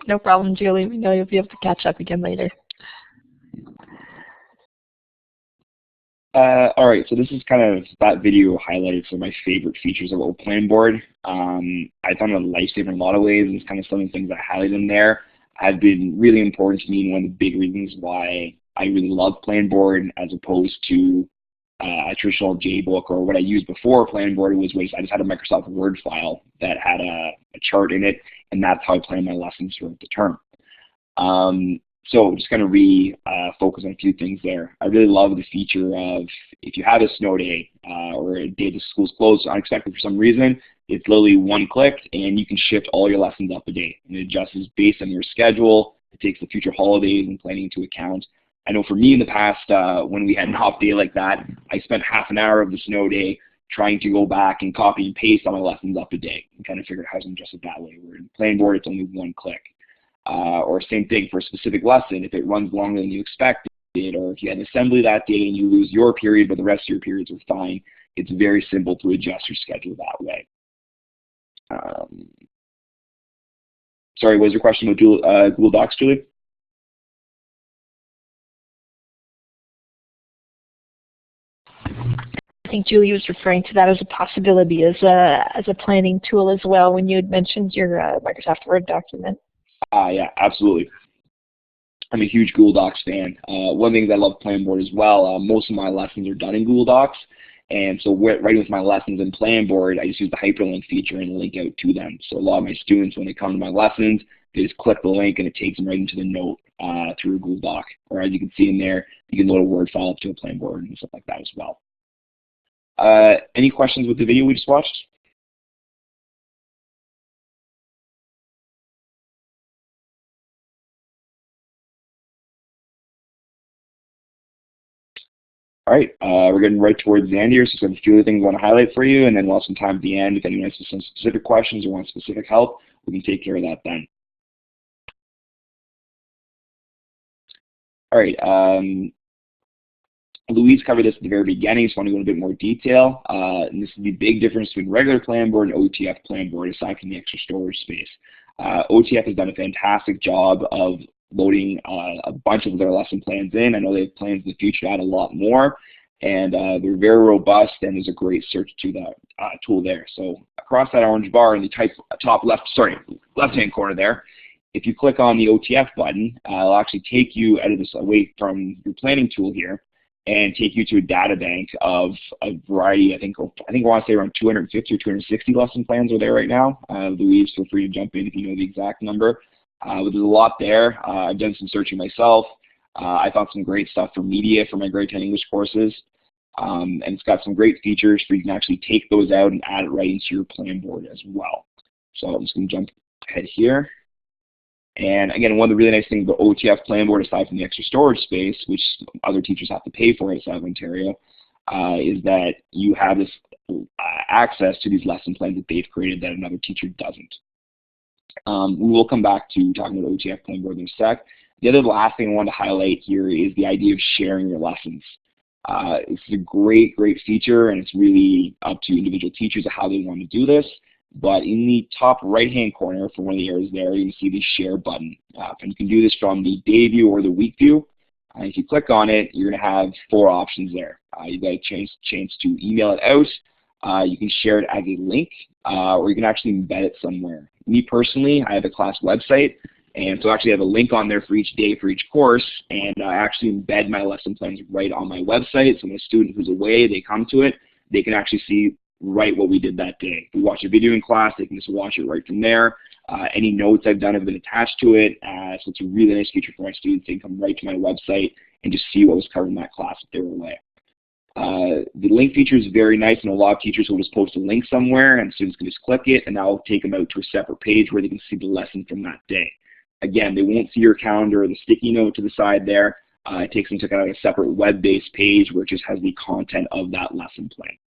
No problem, Julie. We know you'll be able to catch up again later. All right, so this is kind of, that video highlighted some of my favorite features of Planboard. I found it a lifesaver in a lot of ways, and it's kind of some of the things I highlighted in there have been really important to me, and one of the big reasons why I really love Planboard as opposed to a traditional JBook or what I used before Planboard was I just had a Microsoft Word file that had a chart in it, and that's how I planned my lessons throughout the term. So just kind of focus on a few things there. I really love the feature of if you have a snow day or a day the school's closed unexpected for some reason, it's literally one click and you can shift all your lessons up a day. And it adjusts based on your schedule. It takes the future holidays and planning into account. I know for me in the past, when we had an off day like that, I spent half an hour of the snow day trying to go back and copy and paste all my lessons up a day and kind of figure out how to adjust it that way. Where in Planboard, it's only one click. Or same thing for a specific lesson, if it runs longer than you expected, or if you had an assembly that day and you lose your period but the rest of your periods are fine, it's very simple to adjust your schedule that way. Sorry, what was your question about Google Docs, Julie? I think Julie was referring to that as a possibility as a planning tool as well when you had mentioned your Microsoft Word document. Yeah, absolutely. I'm a huge Google Docs fan. One thing that I love Planboard as well, most of my lessons are done in Google Docs, And so right with my lessons in Planboard, I just use the hyperlink feature and link out to them. So a lot of my students, when they come to my lessons, they just click the link and it takes them right into the note through a Google Doc. Or as you can see in there, you can load a Word file up to a Planboard and stuff like that as well. Any questions with the video we just watched? All right, we're getting right towards the end here, so there's a few other things I want to highlight for you, and then we'll have some time at the end. If anyone has some specific questions or wants specific help, we can take care of that then. All right, Louise covered this at the very beginning, so I want to go into a bit more detail. And this is the big difference between regular Planboard and OTF Planboard, aside from the extra storage space. OTF has done a fantastic job of loading a bunch of their lesson plans in. I know they have plans in the future to add a lot more, and they're very robust, and there's a great search to that tool there. So across that orange bar in the top left-hand corner there, if you click on the OTF button, it'll actually take you out of this, away from your planning tool here, and take you to a data bank of a variety. I think I want to say around 250 or 260 lesson plans are there right now. Louise, feel free to jump in if you know the exact number. But there's a lot there. I've done some searching myself. I found some great stuff for media for my grade 10 English courses. And it's got some great features where you can actually take those out and add it right into your Planboard as well. So I'm just going to jump ahead here. And again, one of the really nice things about OTF Planboard, aside from the extra storage space, which other teachers have to pay for outside of Ontario, is that you have this access to these lesson plans that they've created that another teacher doesn't. We will come back to talking about OTF Planboard in a sec. The other last thing I want to highlight here is the idea of sharing your lessons. It's a great feature, and it's really up to individual teachers of how they want to do this. But in the top right-hand corner for one of the areas there, you can see the share button. And you can do this from the day view or the week view. If you click on it, you're going to have 4 options there. You've got a chance to email it out. You can share it as a link, or you can actually embed it somewhere. Me personally, I have a class website, and so I actually have a link on there for each day for each course, and I actually embed my lesson plans right on my website. So when a student who's away, they come to it, they can actually see right what we did that day. If we watch a video in class, they can just watch it right from there. Any notes I've done have been attached to it, so it's a really nice feature for my students. They can come right to my website and just see what was covered in that class if they were away. The link feature is very nice, and a lot of teachers will just post a link somewhere, and students can just click it, and that will take them out to a separate page where they can see the lesson from that day. Again, they won't see your calendar or the sticky note to the side there. It takes them to kind of a separate web-based page where it just has the content of that lesson plan.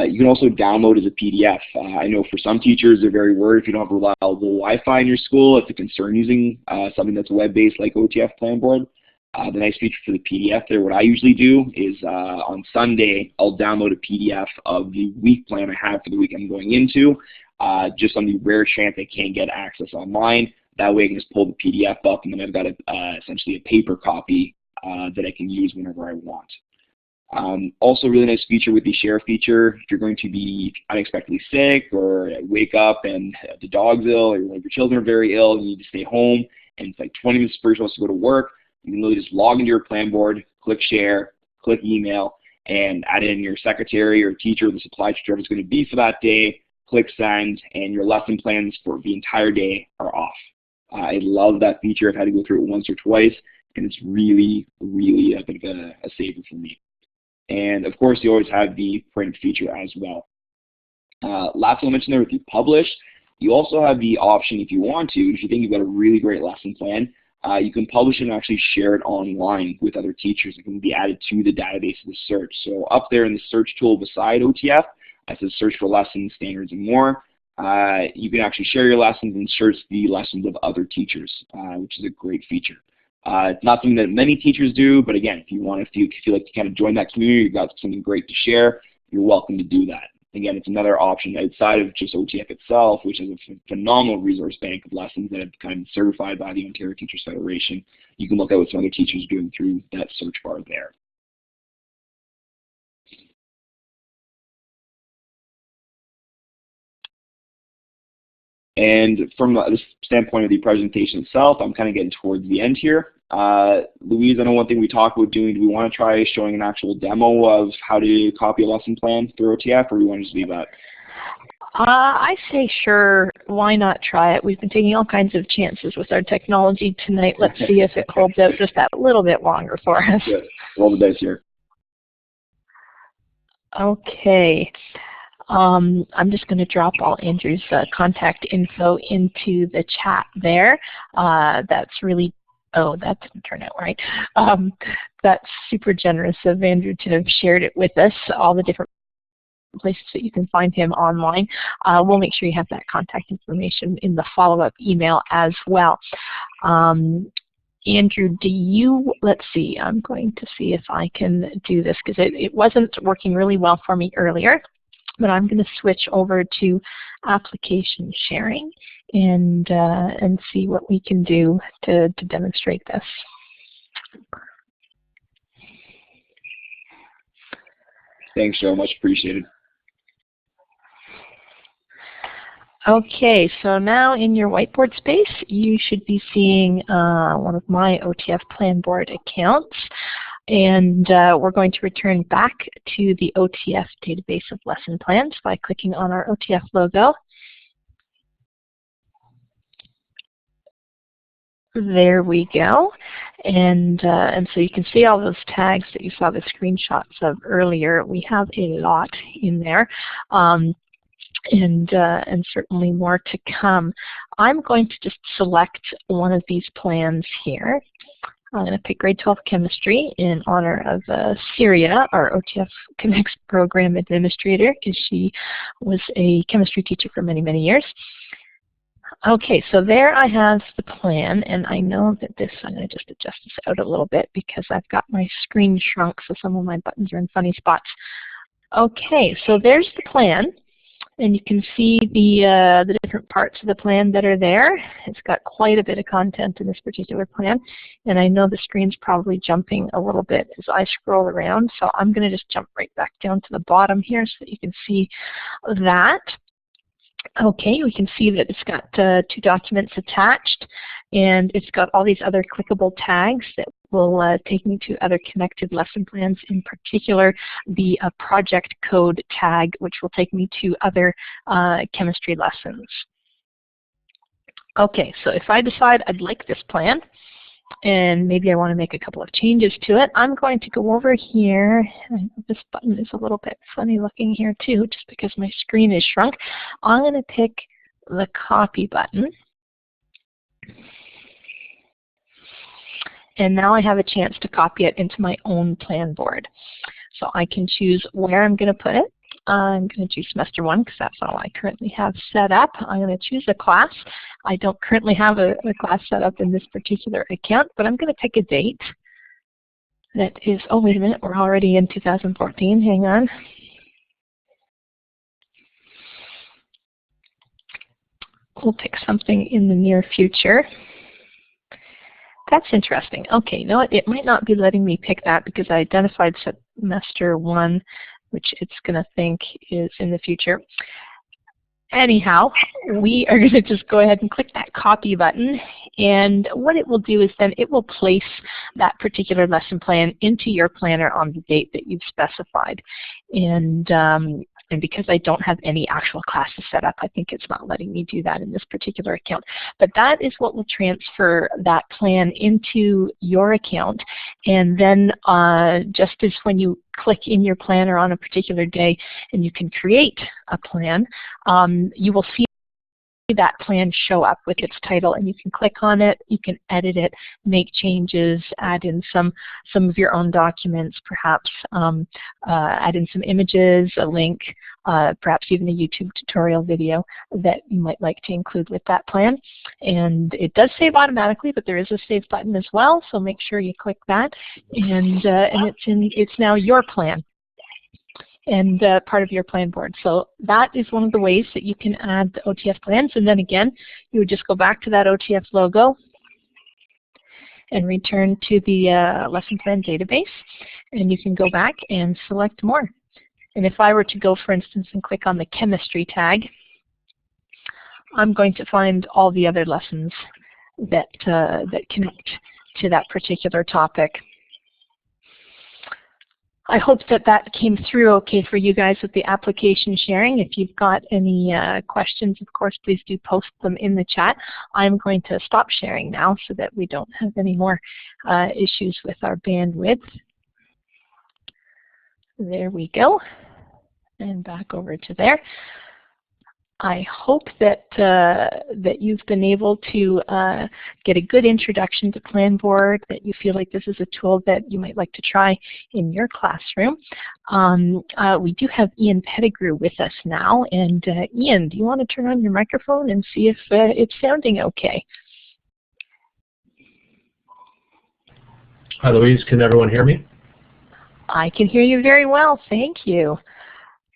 You can also download as a PDF. I know for some teachers they're very worried if you don't have reliable Wi-Fi in your school. It's a concern using something that's web-based like OTF Planboard. The nice feature for the PDF there, what I usually do is on Sunday I'll download a PDF of the week plan I have for the week I'm going into, just on the rare chance I can't get access online. That way I can just pull the PDF up, and then I've got essentially a paper copy that I can use whenever I want. Also, a really nice feature with the share feature, if you're going to be unexpectedly sick or wake up and the dog's ill or one of your children are very ill and you need to stay home and it's like 20 minutes before you're supposed to go to work, you can literally just log into your Planboard, click share, click email, and add in your secretary or teacher or the supply teacher, whoever it's going to be for that day, click send, and your lesson plans for the entire day are off. I love that feature. I've had to go through it once or twice, and it's really a bit of a saver for me. And of course, you always have the print feature as well. Last thing I'll mention there, if you publish, you also have the option, if you want to, if you think you've got a really great lesson plan, you can publish it and actually share it online with other teachers. It can be added to the database of the search. So up there in the search tool beside OTF, it says search for lessons, standards, and more. You can actually share your lessons and search the lessons of other teachers, which is a great feature. It's not something that many teachers do, but again, if you feel like you kind of join that community, you've got something great to share, you're welcome to do that. Again, it's another option outside of just OTF itself, which is a phenomenal resource bank of lessons that have kind of certified by the Ontario Teachers Federation. You can look at what some other teachers are doing through that search bar there. And from the standpoint of the presentation itself, I'm kind of getting towards the end here. Louise, I know one thing we talked about doing, do we want to try showing an actual demo of how to copy a lesson plan through OTF, or do we want to just leave that? I say sure, why not try it? We've been taking all kinds of chances with our technology tonight. Let's see if it holds out just that little bit longer for us. Good. Roll the dice here. Okay. I'm just going to drop all Andrew's contact info into the chat there. That's really, oh, that didn't turn out right. That's super generous of Andrew to have shared it with us, all the different places that you can find him online. We'll make sure you have that contact information in the follow-up email as well. Andrew, do you, let's see, I'm going to see if I can do this because it wasn't working really well for me earlier, but I'm going to switch over to application sharing and see what we can do to demonstrate this. Thanks, Joe. Much appreciated. Okay, so now in your whiteboard space, you should be seeing one of my OTF Planboard accounts. And we're going to return back to the OTF database of lesson plans by clicking on our OTF logo. There we go. And so you can see all those tags that you saw the screenshots of earlier. We have a lot in there. And certainly more to come. I'm going to just select one of these plans here. I'm going to pick grade 12 chemistry in honor of Syria, our OTF Connects program administrator, because she was a chemistry teacher for many, many years. Okay, so there I have the plan, and I know that this, I'm going to just adjust this out a little bit because I've got my screen shrunk, so some of my buttons are in funny spots. Okay, so there's the plan. And you can see the different parts of the plan that are there. It's got quite a bit of content in this particular plan. And I know the screen's probably jumping a little bit as I scroll around. So I'm going to just jump right back down to the bottom here so that you can see that. Okay, we can see that it's got 2 documents attached. And it's got all these other clickable tags that will take me to other connected lesson plans, in particular the project code tag, which will take me to other chemistry lessons. Okay, so if I decide I'd like this plan, and maybe I want to make a couple of changes to it, I'm going to go over here. This button is a little bit funny looking here too, just because my screen is shrunk. I'm going to pick the copy button. And now I have a chance to copy it into my own plan board. So I can choose where I'm going to put it. I'm going to choose semester 1 because that's all I currently have set up. I'm going to choose a class. I don't currently have a class set up in this particular account, but I'm going to pick a date that is, oh wait a minute, we're already in 2014, hang on. We'll pick something in the near future. That's interesting. Okay, you know what? It might not be letting me pick that because I identified semester 1, which it's going to think is in the future. Anyhow, we are going to just go ahead and click that copy button, and what it will do is then it will place that particular lesson plan into your planner on the date that you've specified. And because I don't have any actual classes set up, I think it's not letting me do that in this particular account. But that is what will transfer that plan into your account. And then just as when you click in your planner on a particular day and you can create a plan, you will see that plan show up with its title, and you can click on it, you can edit it, make changes, add in some of your own documents, perhaps add in some images, a link, perhaps even a YouTube tutorial video that you might like to include with that plan. And it does save automatically, but there is a save button as well, so make sure you click that, and it's now your plan and part of your plan board. So that is one of the ways that you can add the OTF plans. And then again, you would just go back to that OTF logo and return to the lesson plan database. And you can go back and select more. And if I were to go, for instance, and click on the chemistry tag, I'm going to find all the other lessons that, that connect to that particular topic. I hope that that came through okay for you guys with the application sharing. If you've got any questions, of course, please do post them in the chat. I'm going to stop sharing now so that we don't have any more issues with our bandwidth. There we go. And back over to there. I hope that that you've been able to get a good introduction to Planboard, that you feel like this is a tool that you might like to try in your classroom. We do have Ian Pettigrew with us now, and Ian, do you want to turn on your microphone and see if it's sounding okay? Hi Louise, can everyone hear me? I can hear you very well, thank you.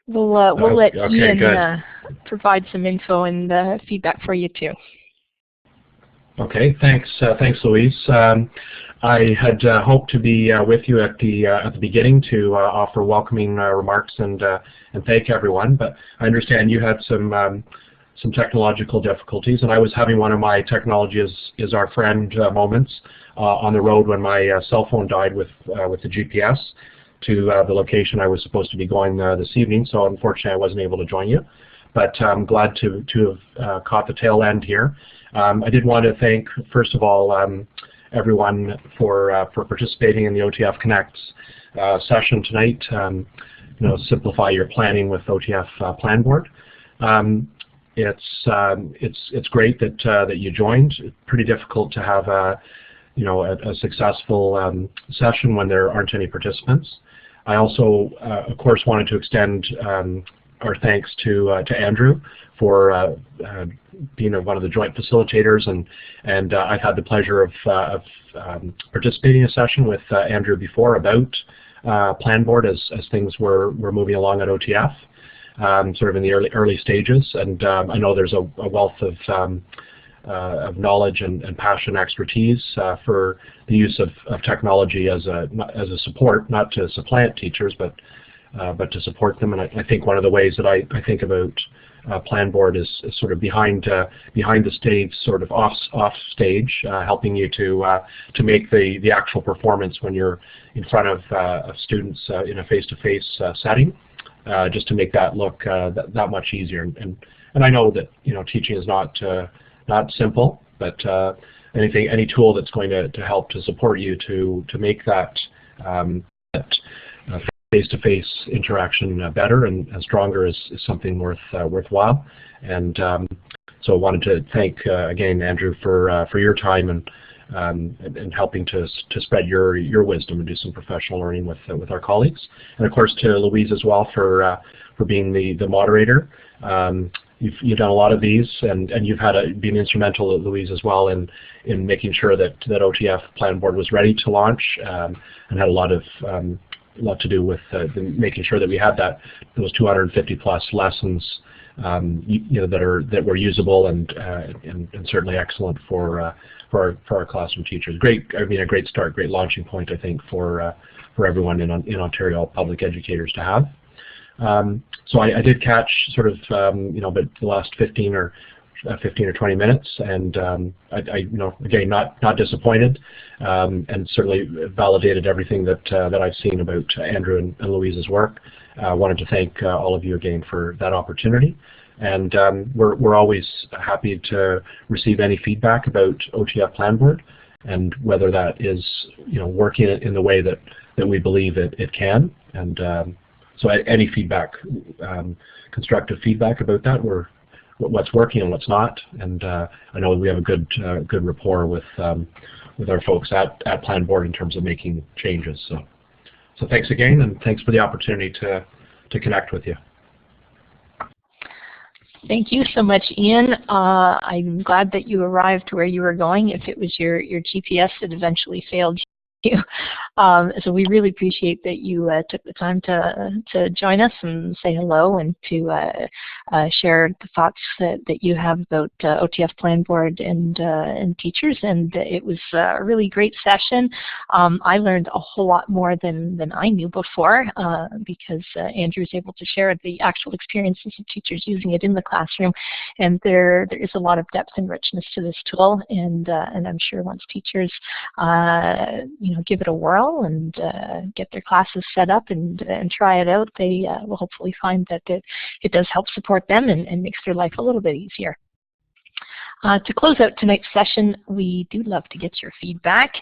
We'll let Ian provide some info and feedback for you too. Okay, thanks, thanks Louise. I had hoped to be with you at the beginning to offer welcoming remarks and thank everyone, but I understand you had some technological difficulties, and I was having one of my technology is our friend moments on the road when my cell phone died with the GPS to the location I was supposed to be going this evening, so unfortunately I wasn't able to join you. But I'm glad to have caught the tail end here. I did want to thank, first of all, everyone for participating in the OTF Connect's session tonight. Simplify your planning with OTF Planboard. It's great that you joined. It's pretty difficult to have a successful session when there aren't any participants. I also, of course, wanted to extend our thanks to Andrew for being one of the joint facilitators, and I've had the pleasure of participating in a session with Andrew before about Planboard as things were moving along at OTF, sort of in the early stages, and I know there's a wealth of knowledge and passion, expertise for the use of technology as a support, not to supplant teachers, but to support them. And I think one of the ways that I think about Planboard is sort of behind the stage, sort of off stage, helping you to make the actual performance when you're in front of students in a face-to-face setting, just to make that look that much easier. And I know that teaching is not simple, but any tool that's going to help to support you to make that face-to-face interaction better and stronger is something worthwhile. And so I wanted to thank again Andrew for your time and helping to spread your wisdom and do some professional learning with our colleagues, and of course to Louise as well for being the moderator. You've done a lot of these, and you've been instrumental, Louise, as well in making sure that OTF Planboard was ready to launch, and had a lot to do with making sure that we had those 250 plus lessons that were usable and certainly excellent for our classroom teachers. A great start, great launching point, I think, for everyone in Ontario, public educators to have. So I did catch sort of but the last 15 or 20 minutes, and I again not disappointed, and certainly validated everything that I've seen about Andrew and Louise's work. Wanted to thank all of you again for that opportunity, and we're always happy to receive any feedback about OTF Planboard, and whether that is working in the way that we believe it can, and so any feedback, constructive feedback about that, what's working and what's not, and I know we have a good rapport with our folks at Planboard in terms of making changes. So thanks again, and thanks for the opportunity to connect with you. Thank you so much, Ian. I'm glad that you arrived where you were going. If it was your GPS that eventually failed you. So we really appreciate that you took the time to join us and say hello and to share the thoughts that you have about OTF Planboard and teachers. And it was a really great session. I learned a whole lot more than I knew before because Andrew was able to share the actual experiences of teachers using it in the classroom. And there is a lot of depth and richness to this tool. And I'm sure once teachers give it a whirl and get their classes set up and try it out, they will hopefully find that it does help support them and makes their life a little bit easier. To close out tonight's session, we do love to get your feedback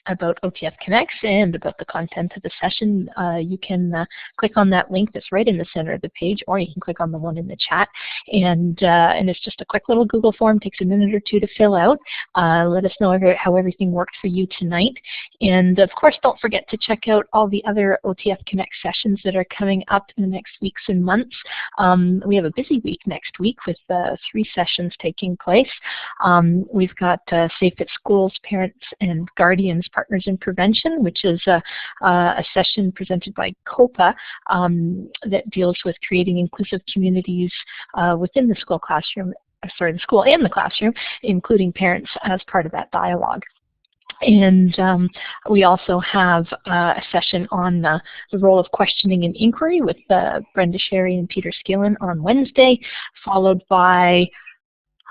about OTF Connects and about the content of the session. You can click on that link that's right in the center of the page, or you can click on the one in the chat. And it's just a quick little Google form, takes a minute or two to fill out. Let us know how everything worked for you tonight. And of course, don't forget to check out all the other OTF Connect sessions that are coming up in the next weeks and months. We have a busy week next week with 3 sessions taking place. We've got Safe at Schools, Parents and Guardians Partners in Prevention, which is a session presented by COPA that deals with creating inclusive communities within the school classroom, the school and the classroom, including parents as part of that dialogue. And we also have a session on the role of questioning and inquiry with Brenda Sherry and Peter Skillen on Wednesday, followed by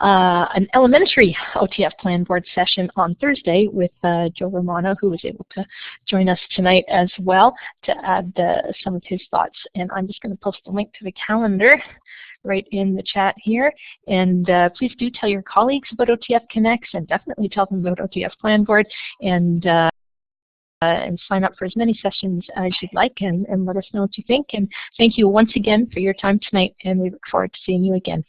an elementary OTF Planboard session on Thursday with Joe Romano, who was able to join us tonight as well to add some of his thoughts. And I'm just going to post a link to the calendar right in the chat here. And please do tell your colleagues about OTF Connects, and definitely tell them about OTF Planboard, and sign up for as many sessions as you'd like, and let us know what you think. And thank you once again for your time tonight, and we look forward to seeing you again.